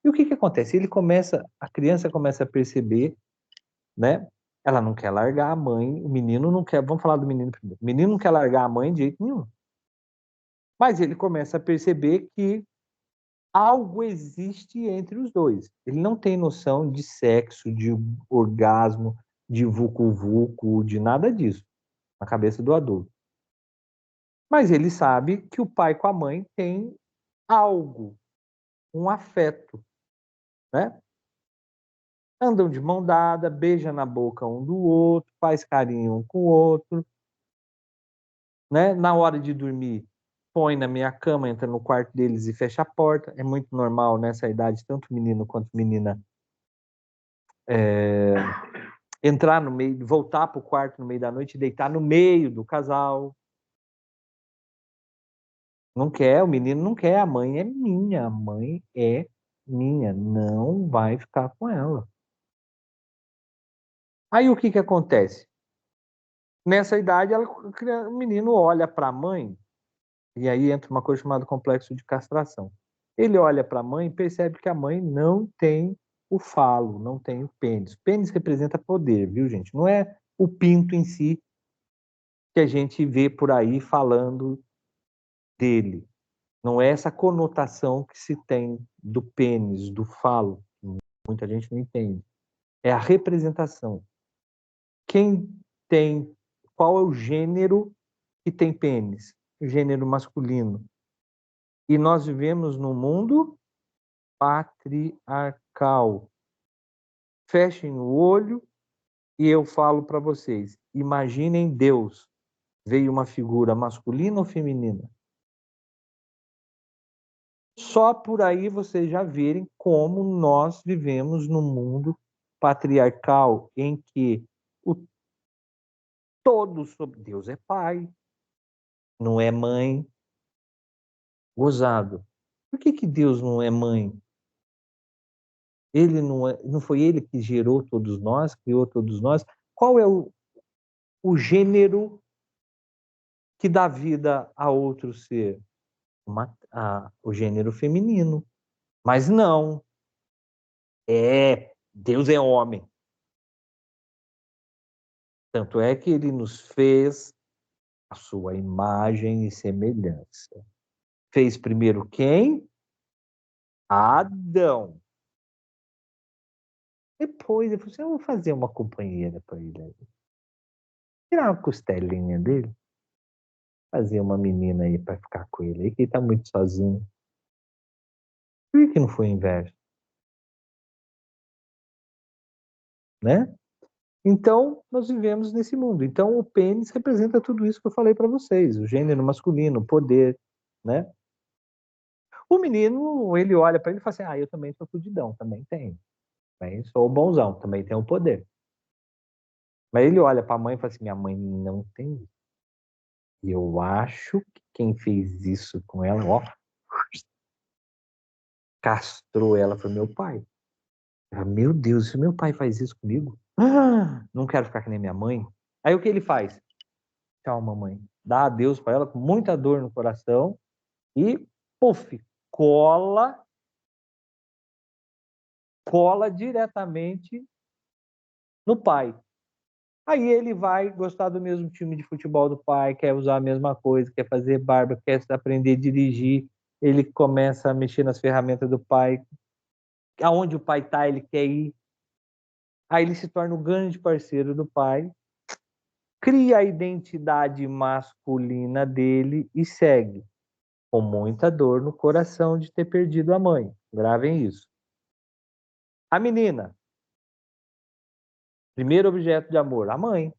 E o que que acontece? A criança começa a perceber, né? Ela não quer largar a mãe, o menino não quer, vamos falar do menino primeiro. O menino não quer largar a mãe de jeito nenhum. Mas ele começa a perceber que algo existe entre os dois. Ele não tem noção de sexo, de orgasmo, de vucu-vucu, de nada disso, na cabeça do adulto. Mas ele sabe que o pai com a mãe tem algo, um afeto, né? Andam de mão dada, beijam na boca um do outro, faz carinho um com o outro, né? Na hora de dormir, põe na minha cama, entra no quarto deles e fecha a porta. É muito normal nessa idade, tanto menino quanto menina, entrar no meio, voltar para o quarto no meio da noite e deitar no meio do casal. Não quer, o menino não quer, a mãe é minha, a mãe é minha, não vai ficar com ela. Aí o que que acontece? Nessa idade, o menino olha para a mãe, e aí entra uma coisa chamada complexo de castração. Ele olha para a mãe e percebe que a mãe não tem o falo, não tem o pênis. O pênis representa poder, viu, gente? Não é o pinto em si que a gente vê por aí falando dele. Não é essa conotação que se tem do pênis, do falo, que muita gente não entende. É a representação. Qual é o gênero que tem pênis? O gênero masculino. E nós vivemos num mundo patriarcal. Fechem o olho e eu falo para vocês. Imaginem Deus. Veio uma figura masculina ou feminina? Só por aí vocês já verem como nós vivemos num mundo patriarcal em que o todo sobre Deus é pai, não é mãe. Gozado. Por que Deus não é mãe? Ele não foi ele que gerou todos nós, criou todos nós? Qual é o gênero que dá vida a outro ser? O gênero feminino. Mas não. Deus é homem. Tanto é que ele nos fez a sua imagem e semelhança. Fez primeiro quem? Adão. Depois ele falou assim, eu vou fazer uma companheira para ele. Tirar uma costelinha dele. Fazer uma menina aí para ficar com ele. Que ele tá muito sozinho. Por que não foi inveja? Né? Então, nós vivemos nesse mundo. Então, o pênis representa tudo isso que eu falei para vocês. O gênero masculino, o poder, né? O menino, ele olha para ele e fala assim, eu também sou fudidão, também tenho. Também sou bonzão, também tenho poder. Mas ele olha para a mãe e fala assim, minha mãe não tem isso. E eu acho que quem fez isso com ela, castrou ela foi meu pai. Meu Deus, se meu pai faz isso comigo, não quero ficar que nem minha mãe. Aí o que ele faz? Tchau, mamãe. Dá adeus para ela com muita dor no coração e, puf, cola diretamente no pai. Aí ele vai gostar do mesmo time de futebol do pai, quer usar a mesma coisa, quer fazer barba, quer aprender a dirigir. Ele começa a mexer nas ferramentas do pai. Aonde o pai está, ele quer ir. Aí ele se torna o grande parceiro do pai, cria a identidade masculina dele e segue, com muita dor no coração de ter perdido a mãe. Gravem isso. A menina, primeiro objeto de amor, a mãe.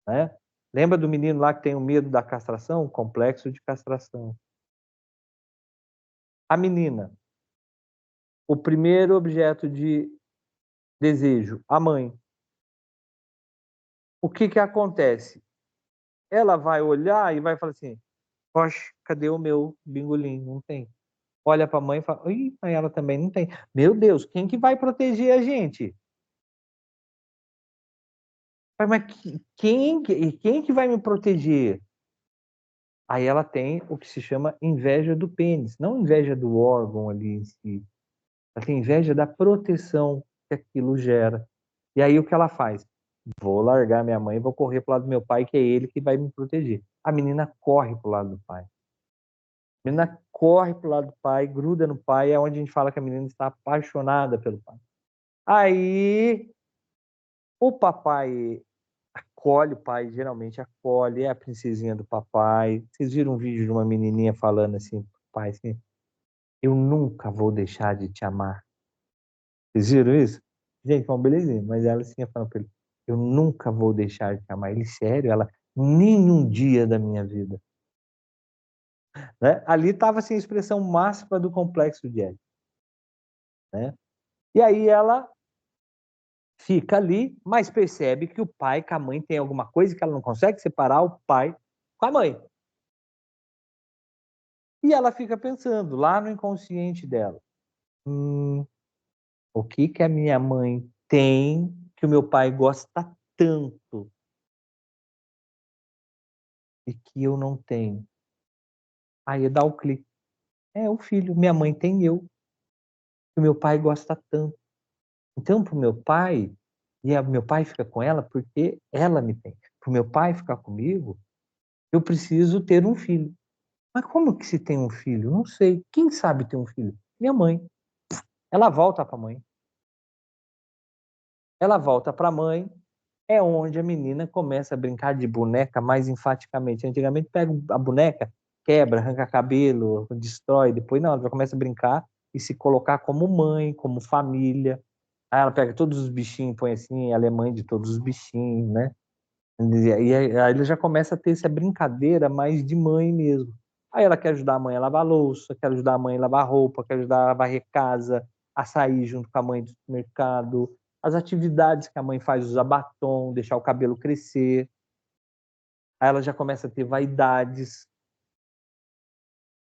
Né? Lembra do menino lá que tem o medo da castração? Complexo de castração. A menina, o primeiro objeto de desejo, a mãe. O que acontece? Ela vai olhar e vai falar assim, poxa, cadê o meu bingolim? Não tem. Olha para a mãe e fala, ih, mas ela também não tem. Meu Deus, quem que vai proteger a gente? Mas quem que vai me proteger? Aí ela tem o que se chama inveja do pênis, não inveja do órgão ali em si. Ela tem inveja da proteção que aquilo gera. E aí o que ela faz? Vou largar minha mãe e vou correr para o lado do meu pai, que é ele que vai me proteger. A menina corre para o lado do pai. A menina corre para o lado do pai, gruda no pai, é onde a gente fala que a menina está apaixonada pelo pai. Aí o papai acolhe, o pai geralmente acolhe, é a princesinha do papai. Vocês viram um vídeo de uma menininha falando assim pro pai, assim, eu nunca vou deixar de te amar. Vocês viram isso? Gente, uma belezinha, mas ela assim falando pra ele, eu nunca vou deixar de te amar. Ele, sério? Ela, nenhum dia da minha vida. Né? Ali estava assim, a expressão máxima do complexo de Édipo. Né? E aí ela fica ali, mas percebe que o pai com a mãe tem alguma coisa que ela não consegue separar o pai com a mãe. E ela fica pensando lá no inconsciente dela, o que a minha mãe tem que o meu pai gosta tanto e que eu não tenho? Aí dá o clique. É o filho, minha mãe tem eu, que o meu pai gosta tanto. Então, para o meu pai, meu pai fica com ela porque ela me tem. Para o meu pai ficar comigo, eu preciso ter um filho. Mas como que se tem um filho? Não sei. Quem sabe ter um filho? Minha mãe. Ela volta para a mãe. Ela volta para a mãe, é onde a menina começa a brincar de boneca mais enfaticamente. Antigamente pega a boneca, quebra, arranca cabelo, destrói, depois não, ela já começa a brincar e se colocar como mãe, como família. Aí ela pega todos os bichinhos, põe assim, ela é mãe de todos os bichinhos, né? E aí ele já começa a ter essa brincadeira mais de mãe mesmo. Aí ela quer ajudar a mãe a lavar louça, quer ajudar a mãe a lavar roupa, quer ajudar a varrer casa, a sair junto com a mãe do supermercado, as atividades que a mãe faz, usar batom, deixar o cabelo crescer. Aí ela já começa a ter vaidades.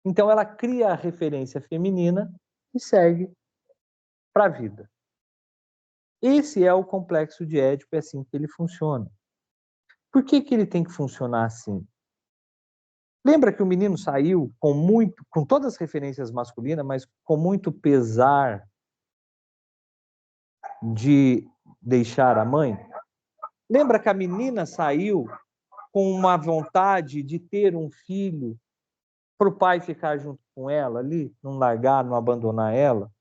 Então ela cria a referência feminina e segue para a vida. Esse é o complexo de Édipo, é assim que ele funciona. Por que ele tem que funcionar assim? Lembra que o menino saiu com todas as referências masculinas, mas com muito pesar de deixar a mãe? Lembra que a menina saiu com uma vontade de ter um filho para o pai ficar junto com ela ali, não largar, não abandonar ela?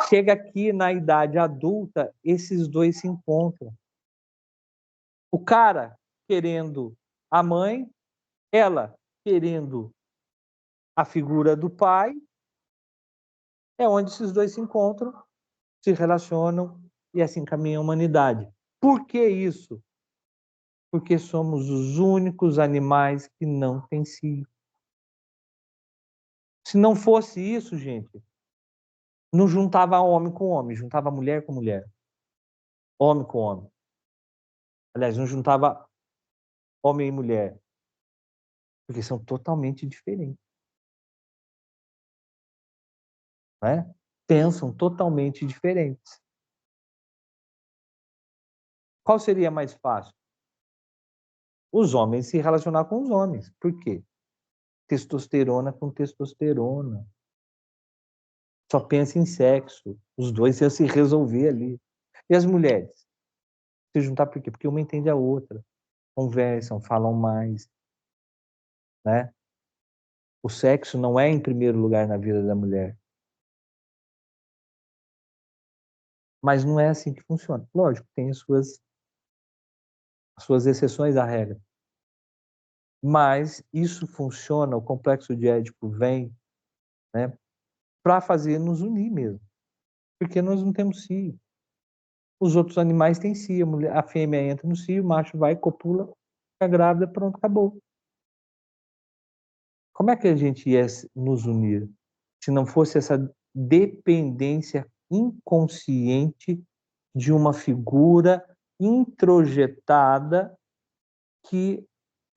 Chega aqui na idade adulta, esses dois se encontram. O cara querendo a mãe, ela querendo a figura do pai, é onde esses dois se encontram, se relacionam e assim caminha a humanidade. Por que isso? Porque somos os únicos animais que não têm cio. Se não fosse isso, gente, não juntava homem com homem, juntava mulher com mulher, homem com homem. Aliás, não juntava homem e mulher, porque são totalmente diferentes, né? Pensam totalmente diferentes. Qual seria mais fácil? Os homens se relacionar com os homens. Por quê? Testosterona com testosterona. Só pensa em sexo. Os dois iam se resolver ali. E as mulheres? Se juntar por quê? Porque uma entende a outra. Conversam, falam mais, né? O sexo não é em primeiro lugar na vida da mulher. Mas não é assim que funciona. Lógico, tem as suas exceções à regra. Mas isso funciona, o complexo de Édipo vem, né, para fazer nos unir mesmo. Porque nós não temos cio. Os outros animais têm cio. A fêmea entra no cio, o macho vai, copula, fica grávida, pronto, acabou. Como é que a gente ia nos unir se não fosse essa dependência inconsciente de uma figura introjetada que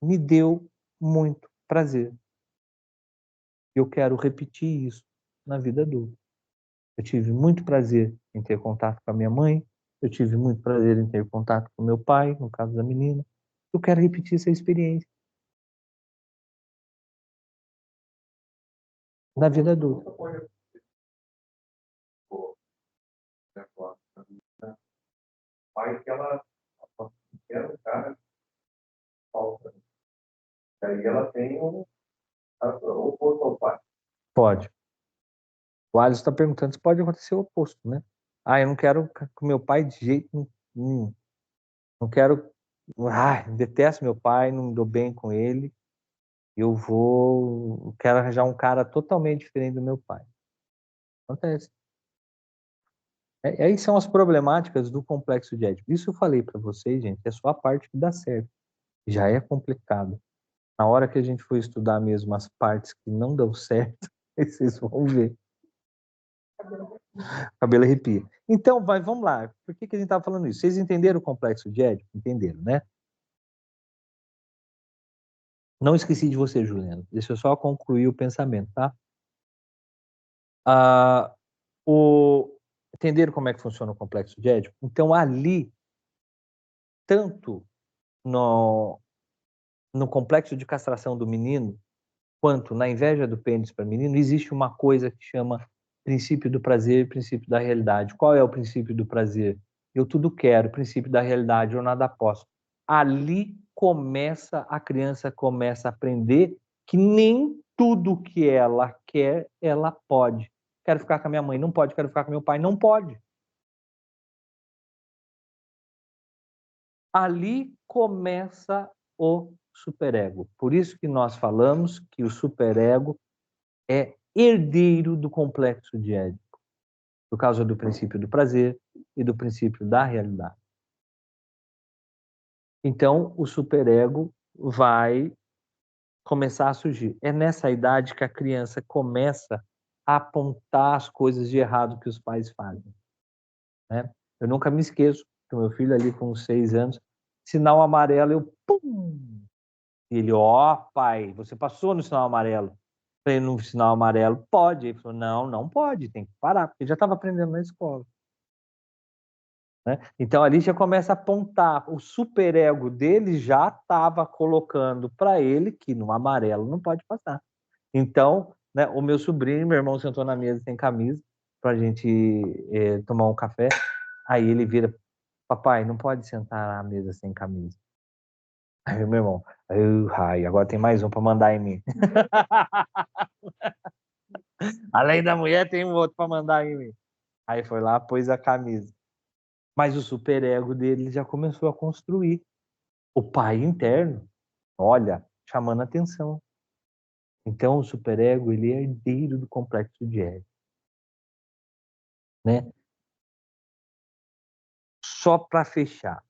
me deu muito prazer? Eu quero repetir isso na vida adulta. Eu tive muito prazer em ter contato com a minha mãe, eu tive muito prazer em ter contato com meu pai, no caso da menina. Eu quero repetir essa experiência na vida adulta. Pai que ela era um cara falta. Daí ela tem o oposto ao pai. Pode. O Alisson está perguntando se pode acontecer o oposto, né? Ah, eu não quero com meu pai de jeito nenhum. Não quero. Detesto meu pai, não me dou bem com ele. Quero arranjar um cara totalmente diferente do meu pai. Acontece. Aí são as problemáticas do complexo de Édipo. Isso eu falei para vocês, gente, é só a parte que dá certo. Já é complicado. Na hora que a gente for estudar mesmo as partes que não dão certo, vocês vão ver. O cabelo arrepia. Então, vamos lá. Por que a gente estava falando isso? Vocês entenderam o complexo de Édipo? Entenderam, né? Não esqueci de você, Juliana. Deixa eu só concluir o pensamento, tá? Entenderam como é que funciona o complexo de Édipo? Então, ali, tanto no complexo de castração do menino, quanto na inveja do pênis para menino, existe uma coisa que chama princípio do prazer e princípio da realidade. Qual é o princípio do prazer? Eu tudo quero, princípio da realidade, eu nada posso. Ali a criança começa a aprender que nem tudo que ela quer, ela pode. Quero ficar com a minha mãe, não pode. Quero ficar com meu pai, não pode. Ali começa o superego. Por isso que nós falamos que o superego é herdeiro do complexo de Édipo, por causa do princípio do prazer e do princípio da realidade. Então, o superego vai começar a surgir. É nessa idade que a criança começa a apontar as coisas de errado que os pais fazem, né? Eu nunca me esqueço que o meu filho ali com 6 anos, sinal amarelo, eu pum! E ele, ó, pai, você passou no sinal amarelo. Falei, no sinal amarelo pode. Ele falou, não, não pode, tem que parar, porque ele já estava aprendendo na escola. Né? Então ali já começa a apontar, o superego dele já estava colocando para ele que no amarelo não pode passar. Então, né, o meu sobrinho, meu irmão sentou na mesa sem camisa para a gente tomar um café. Aí ele vira, papai, não pode sentar na mesa sem camisa. Aí meu irmão, ai, agora tem mais um para mandar em mim. Além da mulher, tem um outro para mandar em mim. Aí foi lá, pôs a camisa. Mas o superego dele já começou a construir. O pai interno, olha, chamando a atenção. Então, o superego, ele é herdeiro do complexo de Édipo, né? Só para fechar.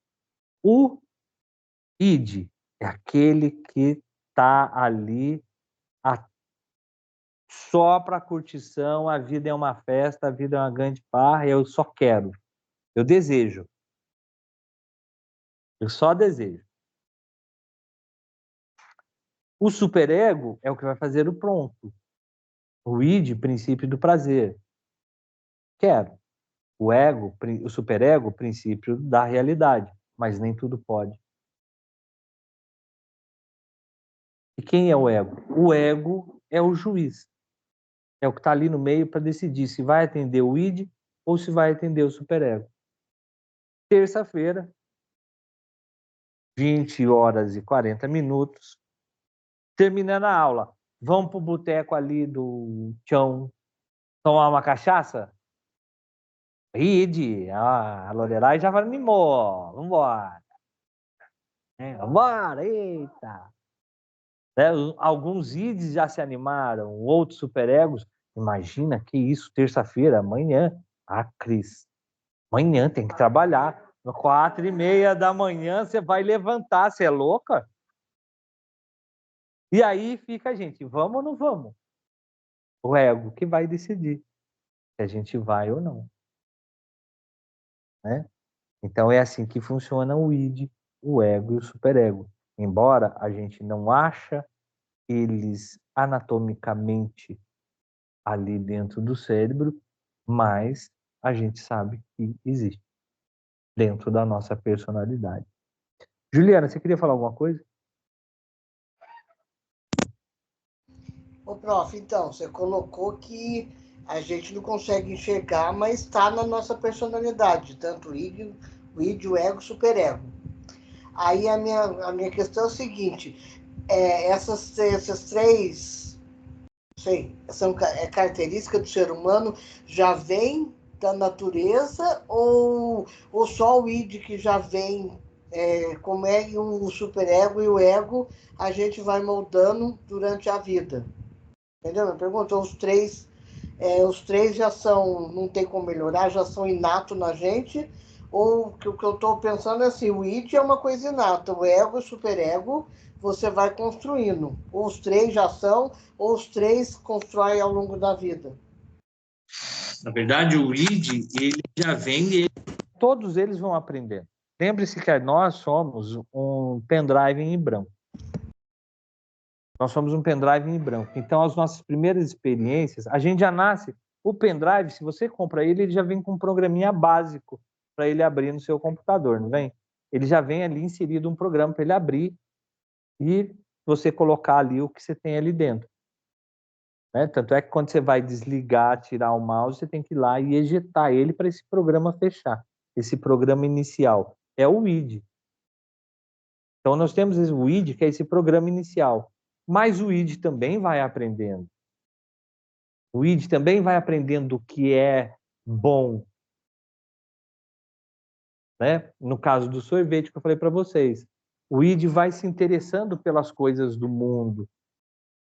O id é aquele que está ali só para curtição, a vida é uma festa, a vida é uma grande farra, eu só quero. Eu desejo. Eu só desejo. O superego é o que vai fazer o pronto. O id, princípio do prazer. Quero. O ego, o superego, princípio da realidade. Mas nem tudo pode. E quem é o ego? O ego é o juiz. É o que está ali no meio para decidir se vai atender o id ou se vai atender o superego. Terça-feira, 20h40, terminando a aula. Vamos para o boteco ali do chão tomar uma cachaça? Ide, a Lorelai já animou, vamos embora. Vambora, eita! Né? Alguns ids já se animaram, outros superegos. Imagina que isso, terça-feira, amanhã. Ah, Cris, amanhã tem que trabalhar. Às 4h30 você vai levantar, você é louca? E aí fica a gente, vamos ou não vamos? O ego que vai decidir se a gente vai ou não. Né? Então é assim que funciona o id, o ego e o superego. Embora a gente não acha eles anatomicamente ali dentro do cérebro, mas a gente sabe que existe dentro da nossa personalidade. Juliana, você queria falar alguma coisa? Ô, prof, então, você colocou que a gente não consegue enxergar, mas está na nossa personalidade, tanto o id, o ego, o superego. Aí a minha questão é o seguinte, essas três, sei, são características do ser humano, já vem da natureza ou só o id que já vem, como é o superego e o ego, a gente vai moldando durante a vida? Entendeu? Me perguntou, os três já são, não tem como melhorar, já são inatos na gente, ou que o que eu estou pensando é assim, o id é uma coisa inata, o ego e o superego você vai construindo. Ou os três já são, ou os três constroem ao longo da vida. Na verdade, o id, ele já vem e todos eles vão aprender. Lembre-se que nós somos um pendrive em branco. Nós somos um pendrive em branco. Então, as nossas primeiras experiências, a gente já nasce. O pendrive, se você compra ele, ele já vem com um programinha básico para ele abrir no seu computador, não vem? Ele já vem ali inserido um programa para ele abrir e você colocar ali o que você tem ali dentro. Né? Tanto é que quando você vai desligar, tirar o mouse, você tem que ir lá e ejetar ele para esse programa fechar. Esse programa inicial é o id. Então, nós temos o id, que é esse programa inicial. Mas o id também vai aprendendo. O id também vai aprendendo o que é bom. Né? No caso do sorvete que eu falei para vocês, o id vai se interessando pelas coisas do mundo.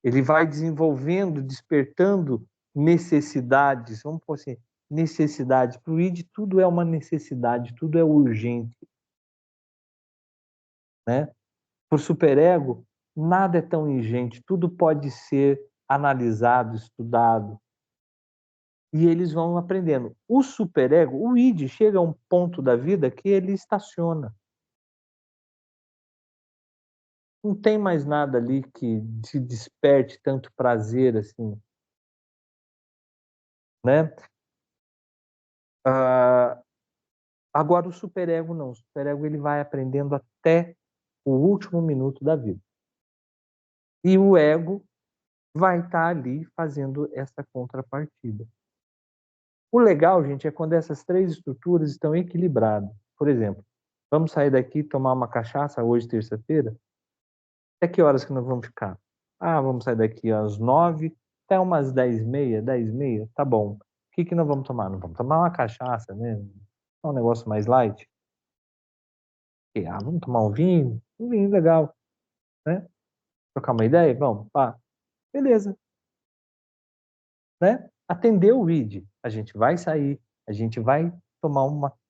Ele vai desenvolvendo, despertando necessidades. Vamos pôr assim, necessidades. Para o id, tudo é uma necessidade, tudo é urgente. Né? Para o superego, nada é tão ingente, tudo pode ser analisado, estudado. E eles vão aprendendo. O superego, o id, chega a um ponto da vida que ele estaciona. Não tem mais nada ali que te desperte tanto prazer assim. Né? Agora o superego não. O superego ele vai aprendendo até o último minuto da vida. E o ego vai estar ali fazendo essa contrapartida. O legal, gente, é quando essas três estruturas estão equilibradas. Por exemplo, vamos sair daqui e tomar uma cachaça hoje, terça-feira? Até que horas que nós vamos ficar? Vamos sair daqui às 9, até umas 10h30, 10h30, tá bom. O que nós vamos tomar? Não vamos tomar uma cachaça, né? Um negócio mais light. Vamos tomar um vinho legal, né? Trocar uma ideia? Vamos, pá. Beleza. Né? Atender o id. A gente vai sair, a gente vai tomar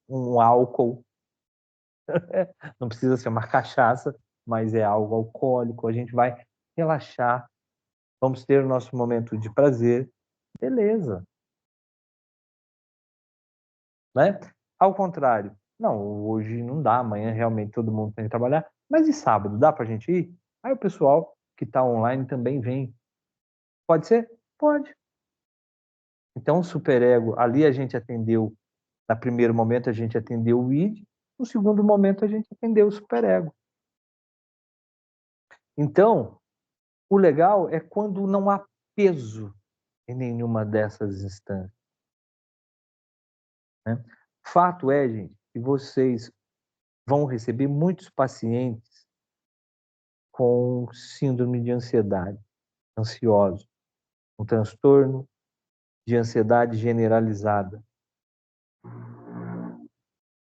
um álcool. Não precisa ser uma cachaça, mas é algo alcoólico. A gente vai relaxar, vamos ter o nosso momento de prazer. Beleza. Né? Ao contrário, não, hoje não dá, amanhã realmente todo mundo tem que trabalhar, mas e sábado, dá pra gente ir? Aí o pessoal que está online também vem. Pode ser? Pode. Então, o superego, ali a gente atendeu, no primeiro momento a gente atendeu o id, no segundo momento a gente atendeu o superego. Então, o legal é quando não há peso em nenhuma dessas instâncias. Né? Fato é, gente, que vocês vão receber muitos pacientes com síndrome de ansiedade, ansiosos, um transtorno de ansiedade generalizada.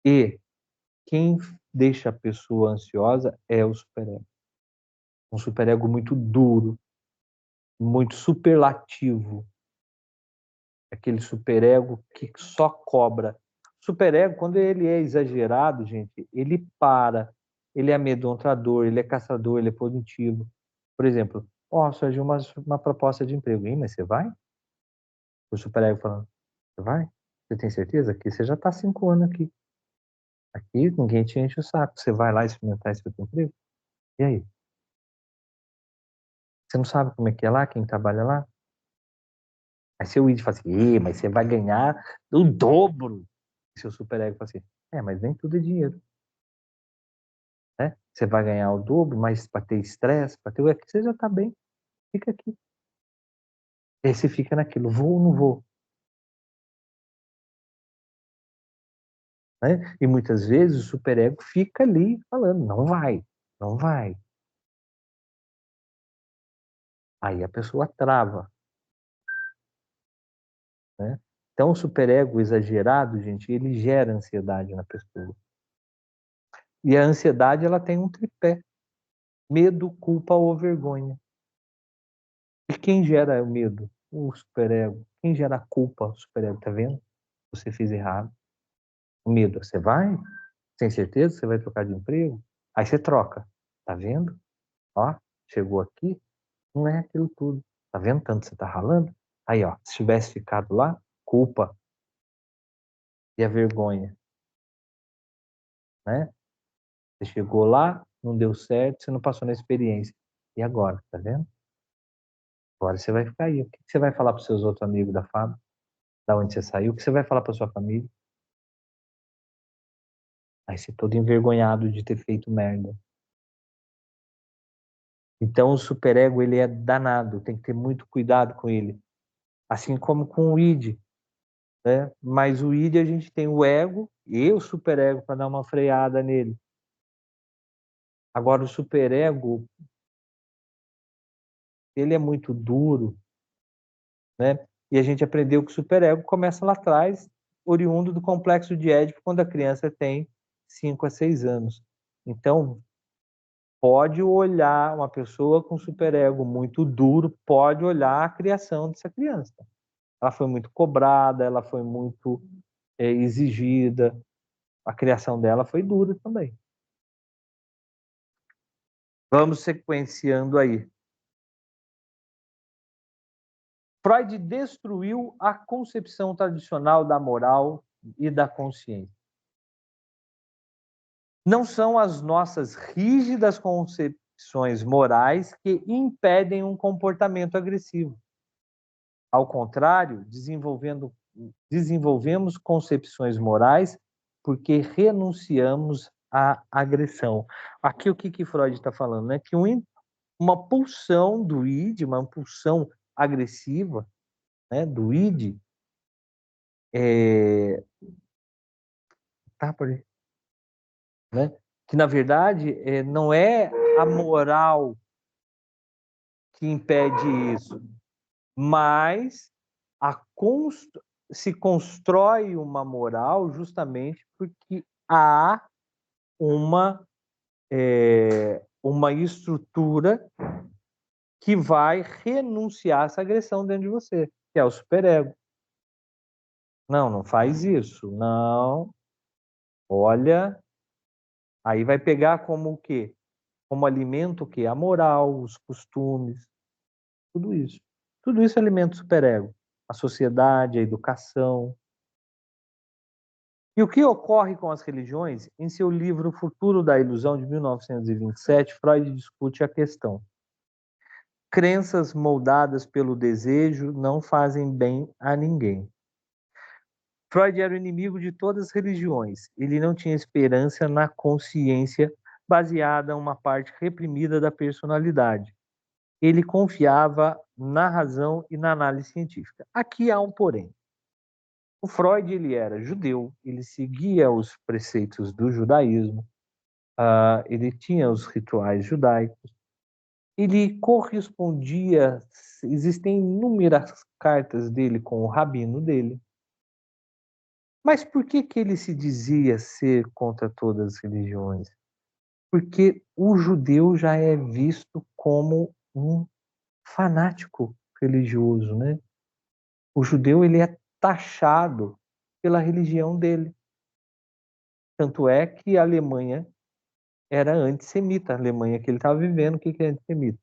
E quem deixa a pessoa ansiosa é o superego. Um superego muito duro, muito superlativo. Aquele superego que só cobra. Superego, quando ele é exagerado, gente, ele ele é amedrontador, ele é caçador, ele é punitivo. Por exemplo, surgiu uma proposta de emprego. Mas você vai? O superego falando, você vai? Você tem certeza? Que você já está 5 anos aqui. Aqui ninguém te enche o saco. Você vai lá experimentar esse outro emprego? E aí? Você não sabe como é que é lá, quem trabalha lá? Aí seu id fala assim, mas você vai ganhar o dobro. E seu superego fala assim, mas nem tudo é dinheiro. Né? Você vai ganhar o dobro, mas para ter estresse, para ter... Aqui você já está bem. Fica aqui. E aí você fica naquilo, vou ou não vou? Né? E muitas vezes o superego fica ali falando, não vai, não vai. Aí a pessoa trava. Né? Então, o superego exagerado, gente, ele gera ansiedade na pessoa. E a ansiedade, ela tem um tripé: medo, culpa ou vergonha. E quem gera o medo? O superego. Quem gera a culpa? O superego. Tá vendo? Você fez errado. O medo, você vai? Tem certeza que você vai trocar de emprego? Aí você troca. Tá vendo? Ó, chegou aqui, não é aquilo tudo. Tá vendo tanto você tá ralando? Aí, ó, se tivesse ficado lá, culpa e a vergonha, né? Você chegou lá, não deu certo, você não passou na experiência. E agora, tá vendo? Agora você vai ficar aí. O que você vai falar para os seus outros amigos da fábrica? Da onde você saiu? O que você vai falar para sua família? Aí você todo envergonhado de ter feito merda. Então o superego, ele é danado, tem que ter muito cuidado com ele. Assim como com o id, né? Mas o id, a gente tem o ego e o superego para dar uma freada nele. Agora, o superego, ele é muito duro, né? E a gente aprendeu que o superego começa lá atrás, oriundo do complexo de Édipo, quando a criança tem 5 a 6 anos. Então, pode olhar uma pessoa com superego muito duro, pode olhar a criação dessa criança. Ela foi muito cobrada, ela foi muito exigida, a criação dela foi dura também. Vamos sequenciando aí. Freud destruiu a concepção tradicional da moral e da consciência. Não são as nossas rígidas concepções morais que impedem um comportamento agressivo. Ao contrário, desenvolvemos concepções morais porque renunciamos à agressão. Aqui o que Freud está falando, né? Que uma pulsão do id, uma pulsão agressiva, né, do id, tá por aí, né? Que na verdade não é a moral que impede isso, mas se constrói uma moral justamente porque há uma estrutura que vai renunciar a essa agressão dentro de você, que é o superego. Não, não faz isso. Não. Olha, aí vai pegar como o quê? Como alimento o quê? A moral, os costumes, tudo isso. Tudo isso alimenta o superego. A sociedade, a educação. E o que ocorre com as religiões? Em seu livro Futuro da Ilusão, de 1927, Freud discute a questão. Crenças moldadas pelo desejo não fazem bem a ninguém. Freud era o inimigo de todas as religiões. Ele não tinha esperança na consciência baseada em uma parte reprimida da personalidade. Ele confiava na razão e na análise científica. Aqui há um porém. O Freud ele era judeu, ele seguia os preceitos do judaísmo, ele tinha os rituais judaicos, ele correspondia, existem inúmeras cartas dele com o rabino dele. Mas por que ele se dizia ser contra todas as religiões? Porque o judeu já é visto como um fanático religioso, né? O judeu ele é taxado pela religião dele. Tanto é que a Alemanha era antissemita, a Alemanha que ele estava vivendo, o que é antissemita?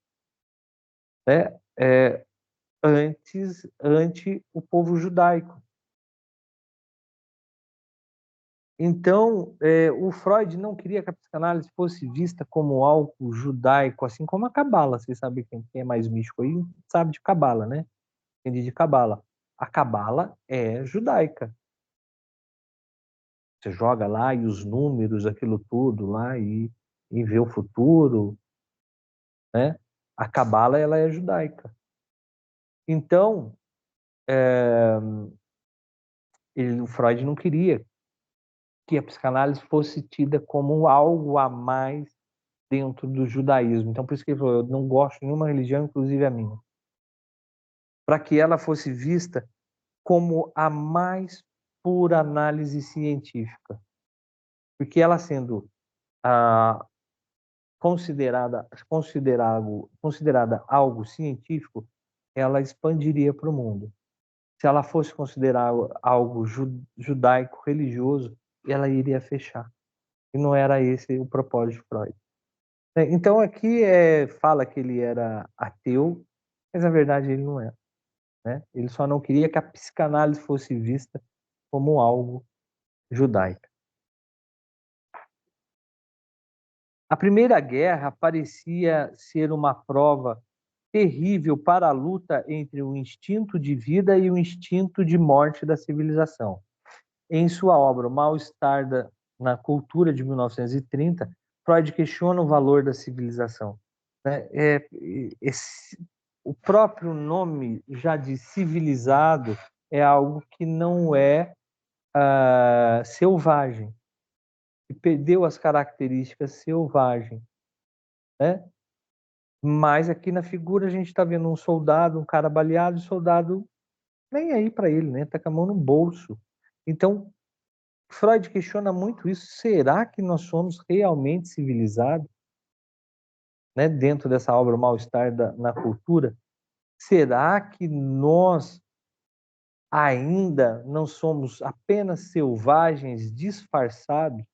É ante o povo judaico. Então, o Freud não queria que a psicanálise fosse vista como algo judaico, assim como a Cabala. Vocês sabem quem é mais místico aí sabe de Cabala, né? Entende de Cabala. A Cabala é judaica. Você joga lá e os números, aquilo tudo lá e vê o futuro, né? A Cabala ela é judaica. Então, o Freud não queria que a psicanálise fosse tida como algo a mais dentro do judaísmo. Então, por isso que ele falou, eu não gosto de nenhuma religião, inclusive a minha. Para que ela fosse vista como a mais pura análise científica. Porque ela sendo considerada algo científico, ela expandiria para o mundo. Se ela fosse considerada algo judaico, religioso, ela iria fechar. E não era esse o propósito de Freud. Então aqui fala que ele era ateu, mas na verdade ele não era. Né? Ele só não queria que a psicanálise fosse vista como algo judaico. A Primeira Guerra parecia ser uma prova terrível para a luta entre o instinto de vida e o instinto de morte da civilização. Em sua obra O Mal-Estar na Cultura, de 1930, Freud questiona o valor da civilização. O próprio nome já de civilizado é algo que não é selvagem, que perdeu as características selvagens. né? Mas aqui na figura a gente está vendo um soldado, um cara baleado, o soldado nem aí para ele, né? Tá com a mão no bolso. Então, Freud questiona muito isso. Será que nós somos realmente civilizados, né? Dentro dessa obra, o mal-estar na cultura? Será que nós ainda não somos apenas selvagens disfarçados?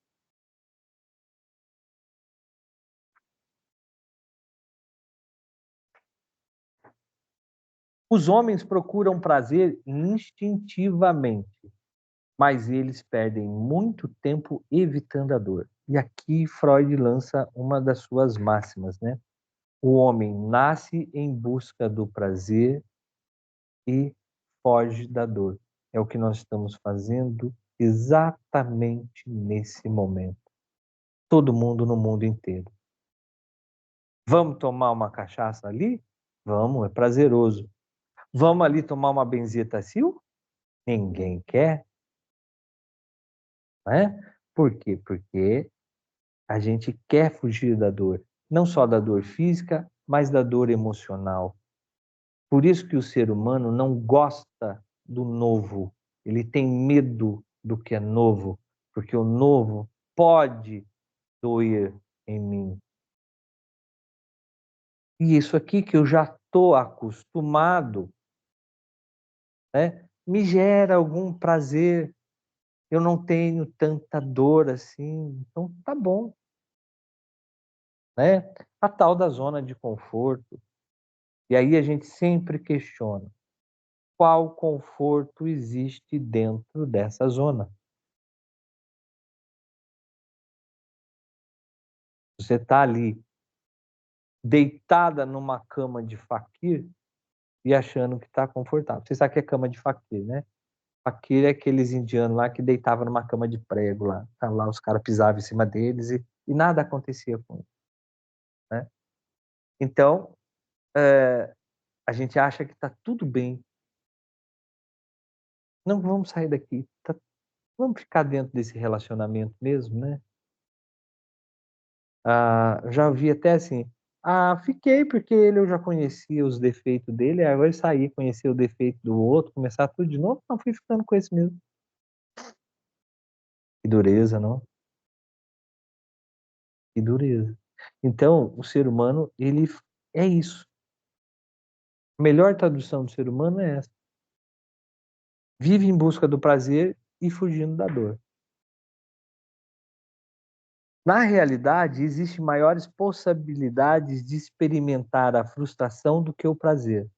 Os homens procuram prazer instintivamente, mas eles perdem muito tempo evitando a dor. E aqui Freud lança uma das suas máximas, né? O homem nasce em busca do prazer e foge da dor. É o que nós estamos fazendo exatamente nesse momento. Todo mundo no mundo inteiro. Vamos tomar uma cachaça ali? Vamos, é prazeroso. Vamos ali tomar uma benzetacil? Ninguém quer, né? Por quê? Porque a gente quer fugir da dor, não só da dor física, mas da dor emocional. Por isso que o ser humano não gosta do novo, ele tem medo do que é novo, porque o novo pode doer em mim. E isso aqui que eu já estou acostumado, né, me gera algum prazer, eu não tenho tanta dor assim, então tá bom, né? A tal da zona de conforto. E aí a gente sempre questiona qual conforto existe dentro dessa zona. Você está ali deitada numa cama de faquir e achando que está confortável. Você sabe que é cama de faquir, né? Faquir é aqueles indianos lá que deitavam numa cama de prego lá. Tá lá os caras pisavam em cima deles e nada acontecia com eles, né? Então, a gente acha que está tudo bem. Não vamos sair daqui. Vamos ficar dentro desse relacionamento mesmo, né? Já vi até assim, fiquei porque eu já conhecia os defeitos dele, aí eu sair, conhecer o defeito do outro, começar tudo de novo, não, fui ficando com esse mesmo. Que dureza, não? Que dureza. Então, o ser humano, ele é isso. A melhor tradução do ser humano é essa. Vive em busca do prazer e fugindo da dor. Na realidade, existem maiores possibilidades de experimentar a frustração do que o prazer.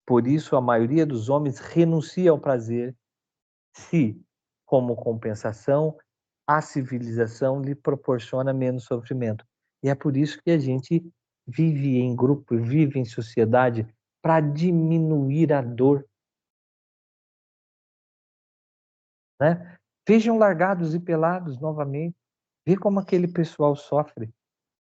Por isso, a maioria dos homens renuncia ao prazer se, como compensação, a civilização lhe proporciona menos sofrimento. E é por isso que a gente vive em grupo, vive em sociedade para diminuir a dor, né? Vejam Largados e Pelados novamente. Vê como aquele pessoal sofre.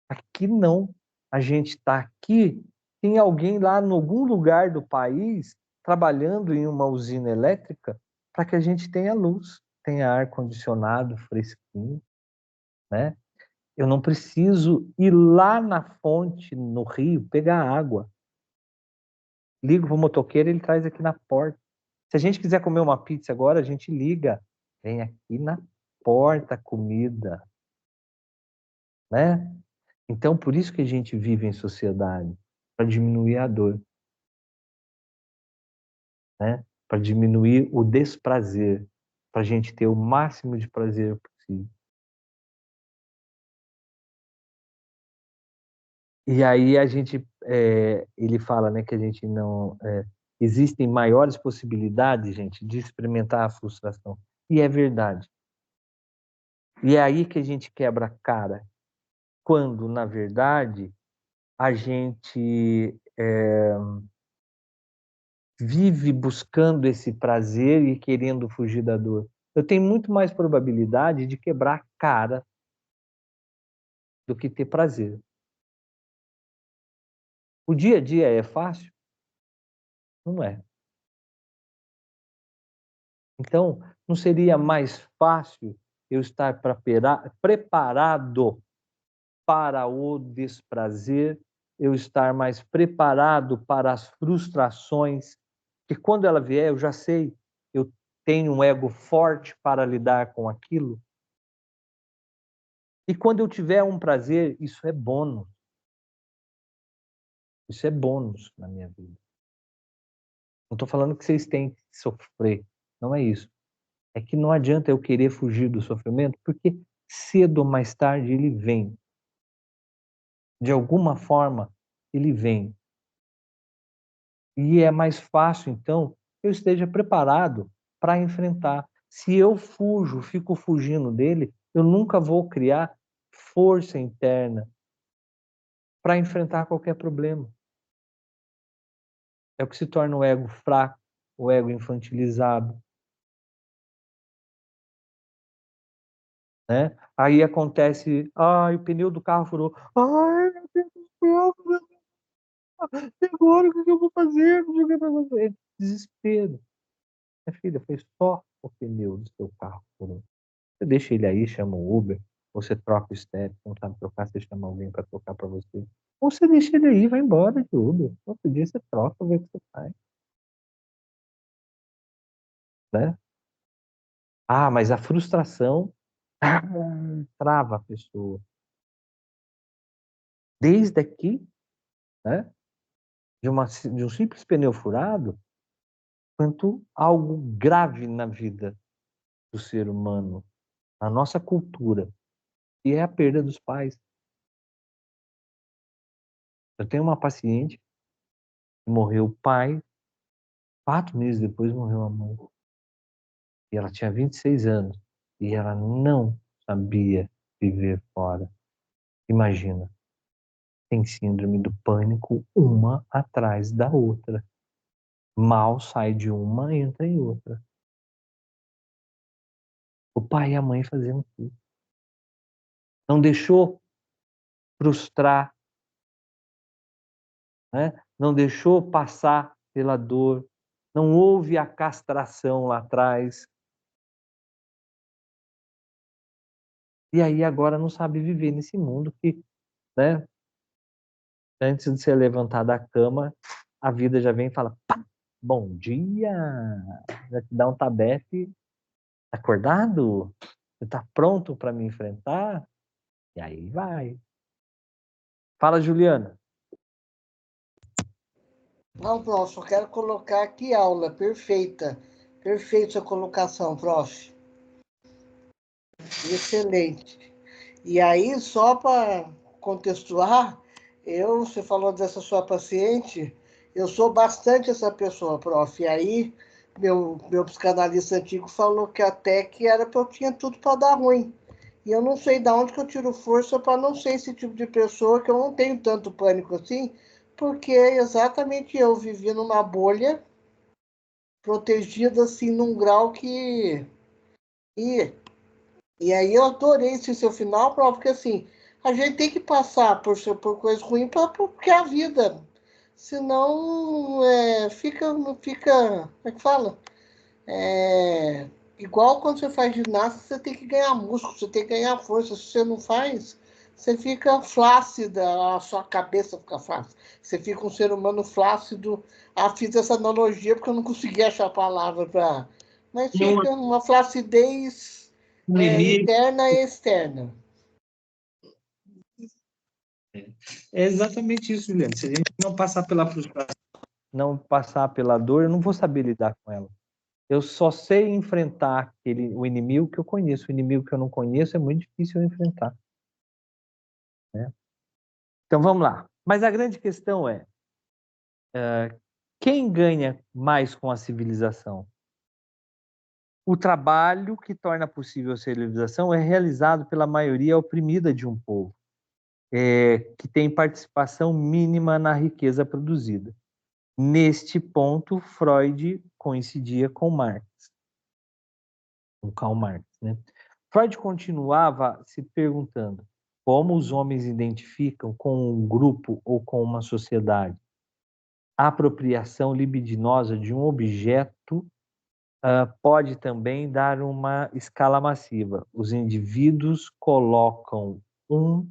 Aqui não. A gente está aqui, tem alguém lá em algum lugar do país trabalhando em uma usina elétrica para que a gente tenha luz, tenha ar-condicionado fresquinho, né? Eu não preciso ir lá na fonte, no rio, pegar água. Ligo para o motoqueiro, ele traz aqui na porta. Se a gente quiser comer uma pizza agora, a gente liga. Vem aqui na porta a comida, né? Então, por isso que a gente vive em sociedade, para diminuir a dor, né? Para diminuir o desprazer, para a gente ter o máximo de prazer possível. E aí ele fala, né, que a gente não existem maiores possibilidades, gente, de experimentar a frustração. E é verdade. E é aí que a gente quebra a cara, quando na verdade a gente vive buscando esse prazer e querendo fugir da dor. Eu tenho muito mais probabilidade de quebrar a cara do que ter prazer. O dia a dia é fácil? Não é. Então, não seria mais fácil eu estar preparado para o desprazer, eu estar mais preparado para as frustrações, que quando ela vier, eu já sei, eu tenho um ego forte para lidar com aquilo. E quando eu tiver um prazer, isso é bônus. Isso é bônus na minha vida. Não estou falando que vocês têm que sofrer, não é isso. É que não adianta eu querer fugir do sofrimento, porque cedo ou mais tarde ele vem. De alguma forma, ele vem. E é mais fácil, então, que eu esteja preparado para enfrentar. Se eu fujo, fico fugindo dele, eu nunca vou criar força interna para enfrentar qualquer problema. É o que se torna o ego fraco, o ego infantilizado. Né? Aí acontece, o pneu do carro furou. Ai, meu Deus do céu, e agora o que eu vou fazer? Não sei o que eu vou fazer. Desespero. Minha filha, foi só o pneu do seu carro que furou. Você deixa ele aí, chama o Uber, ou você troca o estéreo, não sabe trocar, você chama alguém para trocar para você. Ou você deixa ele aí e vai embora de Uber. Outro dia você troca, vê o que você faz. Né? Mas a frustração trava a pessoa. Desde aqui, né, de um simples pneu furado, quanto algo grave na vida do ser humano, na nossa cultura, que é a perda dos pais. Eu tenho uma paciente que morreu o pai, 4 meses depois morreu a mãe. E ela tinha 26 anos. E ela não sabia viver fora. Imagina, tem síndrome do pânico uma atrás da outra. Mal sai de uma, entra em outra. O pai e a mãe faziam tudo. Não deixou frustrar, né? Não deixou passar pela dor. Não houve a castração lá atrás. E aí agora não sabe viver nesse mundo que, né? Antes de ser levantar da cama, a vida já vem e fala, pá, bom dia, já te dá um tabete, acordado? Você está pronto para me enfrentar? E aí vai. Fala, Juliana. Não, prof, eu quero colocar aqui aula, perfeita. Perfeita sua colocação, prof. Excelente. E aí, só para contextuar, você falou dessa sua paciente, eu sou bastante essa pessoa, prof. E aí, meu psicanalista antigo falou que até que era que eu tinha tudo para dar ruim. E eu não sei de onde que eu tiro força para não ser esse tipo de pessoa, que eu não tenho tanto pânico assim, porque exatamente eu vivi numa bolha, protegida assim num grau que. E e aí eu adorei esse seu final, Prova, porque assim, a gente tem que passar por coisas ruins porque é a vida. Senão fica, como é que fala? É, igual quando você faz ginástica, você tem que ganhar músculo, você tem que ganhar força. Se você não faz, você fica flácida, a sua cabeça fica flácida. Você fica um ser humano flácido. Fiz essa analogia porque eu não consegui achar a palavra para. Mas Um, fica uma flacidez um limite. interna e externa. É exatamente isso, Juliana. Se a gente não passar pela frustração, não passar pela dor, eu não vou saber lidar com ela. Eu só sei enfrentar o inimigo que eu conheço. O inimigo que eu não conheço é muito difícil eu enfrentar. Né? Então vamos lá. Mas a grande questão é, quem ganha mais com a civilização? O trabalho que torna possível a civilização é realizado pela maioria oprimida de um povo, que tem participação mínima na riqueza produzida. Neste ponto, Freud coincidia com Marx, com Karl Marx, né? Freud continuava se perguntando como os homens identificam com um grupo ou com uma sociedade. A apropriação libidinosa de um objeto pode também dar uma escala massiva. Os indivíduos colocam um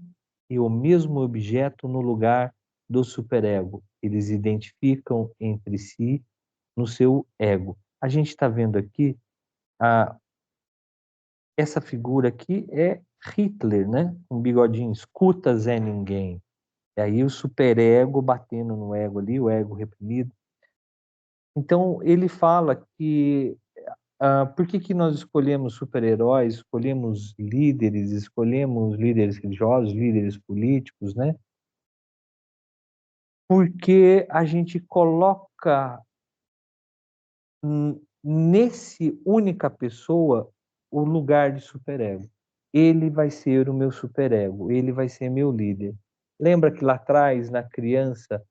e o mesmo objeto no lugar do superego. Eles identificam entre si no seu ego. A gente está vendo aqui, essa figura aqui é Hitler, né? Um bigodinho, escuta Zé Ninguém. E aí o superego batendo no ego ali, o ego reprimido. Então ele fala que por que nós escolhemos super-heróis, escolhemos líderes religiosos, líderes políticos, né? Porque a gente coloca nesse única pessoa o lugar de superego. Ele vai ser o meu superego, ele vai ser meu líder. Lembra que lá atrás, na criança,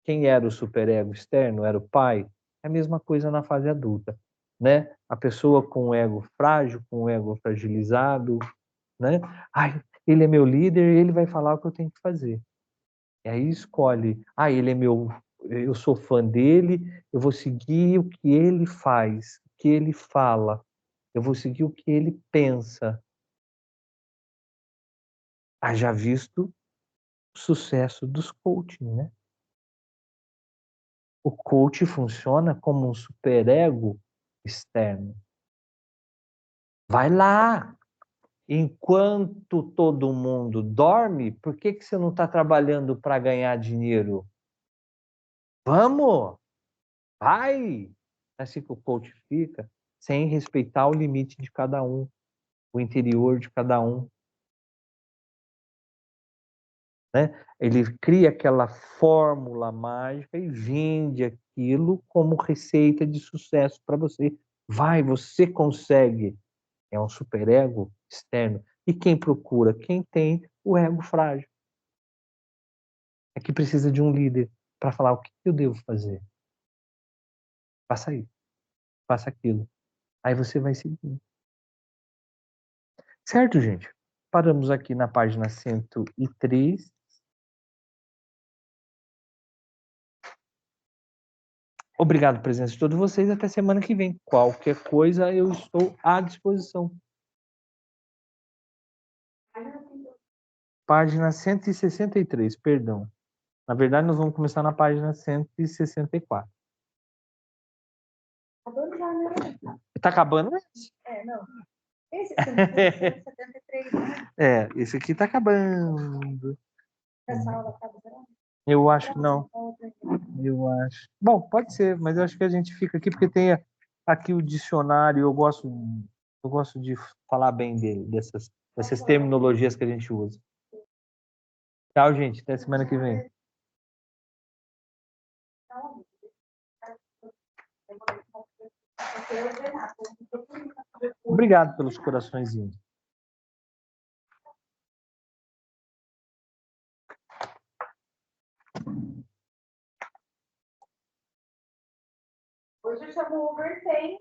quem era o superego externo? Era o pai. É a mesma coisa na fase adulta, né? A pessoa com o ego frágil, com o ego fragilizado, né? Ai, ele é meu líder, ele vai falar o que eu tenho que fazer. E aí escolhe, eu sou fã dele, eu vou seguir o que ele faz, o que ele fala, eu vou seguir o que ele pensa. Haja visto o sucesso dos coaching, né? O coach funciona como um superego externo. Vai lá! Enquanto todo mundo dorme, por que você não está trabalhando para ganhar dinheiro? Vamos! Vai! Assim que o coach fica, sem respeitar o limite de cada um, o interior de cada um. Né? Ele cria aquela fórmula mágica e vende aquilo como receita de sucesso para você. Vai, você consegue. É um superego externo. E quem procura? Quem tem o ego frágil. É que precisa de um líder para falar o que eu devo fazer. Faça isso, faça aquilo. Aí você vai seguir. Certo, gente? Paramos aqui na página 103. Obrigado pela presença de todos vocês. Até semana que vem. Qualquer coisa, eu estou à disposição. Página 163, perdão. Na verdade, nós vamos começar na página 164. Está acabando? Não. Esse 173, né? Esse aqui está acabando. Essa aula acaba, será? Eu acho que não. Eu acho. Bom, pode ser, mas eu acho que a gente fica aqui porque tem aqui o dicionário. Eu gosto de falar bem dele, dessas terminologias que a gente usa. Tchau, gente. Até semana que vem. Obrigado pelos coraçõezinhos. Hoje eu chamo o Uber, tem.